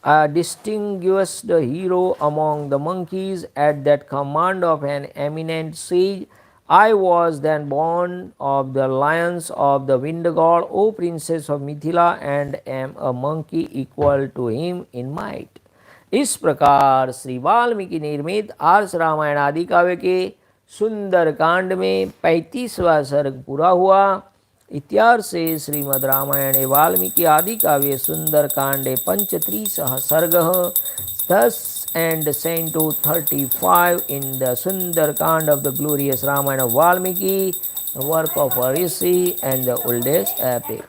a distinguished hero among the monkeys at that command of an eminent sage, I was then born of the lions of the wind god, O Princess of Mithila, and am a monkey equal to him in might. इस प्रकार श्री वाल्मीकि निर्मित आर्ष रामायण आदि काव्य के सुंदर कांड में 35वां सर्ग पूरा हुआ। इत्यार्षे श्रीमद् रामायणे वाल्मीकि आदि काव्ये सुंदर कांडे पंचत्रिशः सर्गः। Thus and sent to 35 in the Sundarakānda of the glorious Ramayana of Valmiki, the work of a rishi and the oldest epic.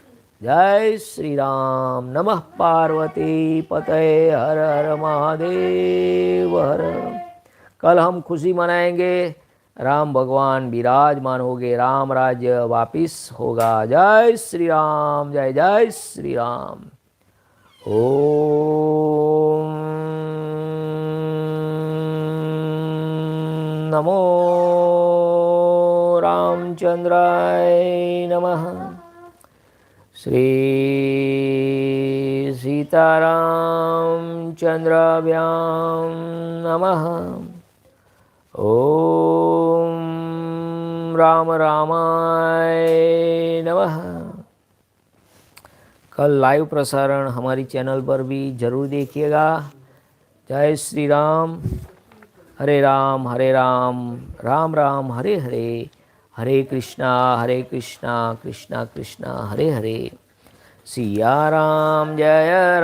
जय श्री राम। नमः पार्वती पतये, हर हर महादेव हर। कल हम खुशी मनाएंगे, राम भगवान विराजमान होंगे, राम राज्य वापिस होगा। जय श्री राम, जय जय श्री राम। ओम नमो रामचंद्राय नमः। श्री सीतारामचंद्राभ्यां नमः। ओम राम रामाय नमः। कल लाइव प्रसारण हमारी चैनल पर भी ज़रूर देखिएगा। जय श्री राम। हरे राम राम राम हरे हरे, हरे कृष्णा कृष्णा कृष्णा हरे हरे। सिया राम जय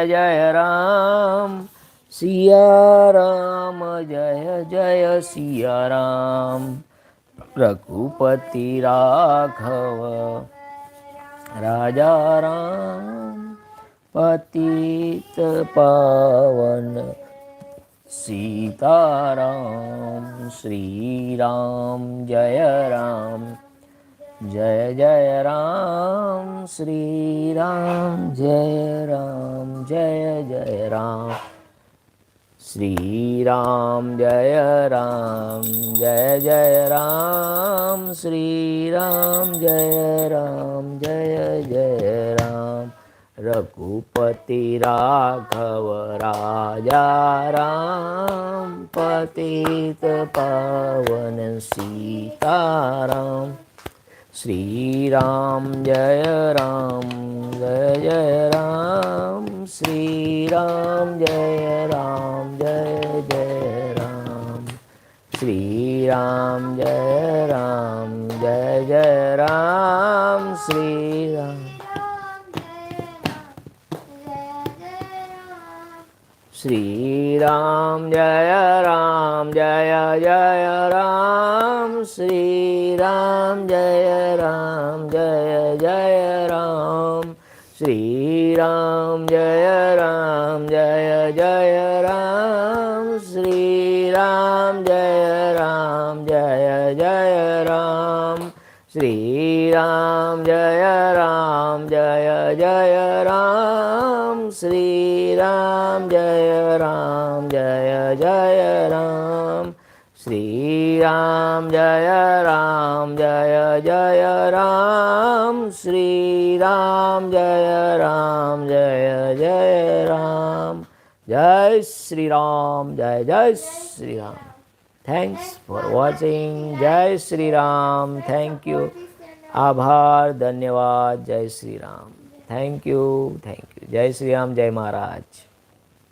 जय राम, सिया राम जय जय सिया राम। रघुपति राघव राजा राम, पतित पावन सीताराम। श्री राम जय जय राम, श्री राम जय जय राम। श्री राम जय जय राम, श्री राम जय जय राम। रघुपति राघव राजा राम, पतित पावन सीताराम। श्री राम जय जय राम, श्री राम जय जय राम। श्री राम जय जय राम, श्री राम। श्री राम जय जय राम, श्री राम जय जय राम। श्री राम जय जय राम, श्री राम जय जय राम। श्री राम जय जय राम, श्री राम जय जय राम। श्री राम जय जय राम, श्री राम जय जय राम। जय श्री राम, जय Shri Ram. Thanks for watching. जय श्री राम। Thank you. आभार, धन्यवाद। जय श्री राम। Thank you. जय श्री राम, जय महाराज।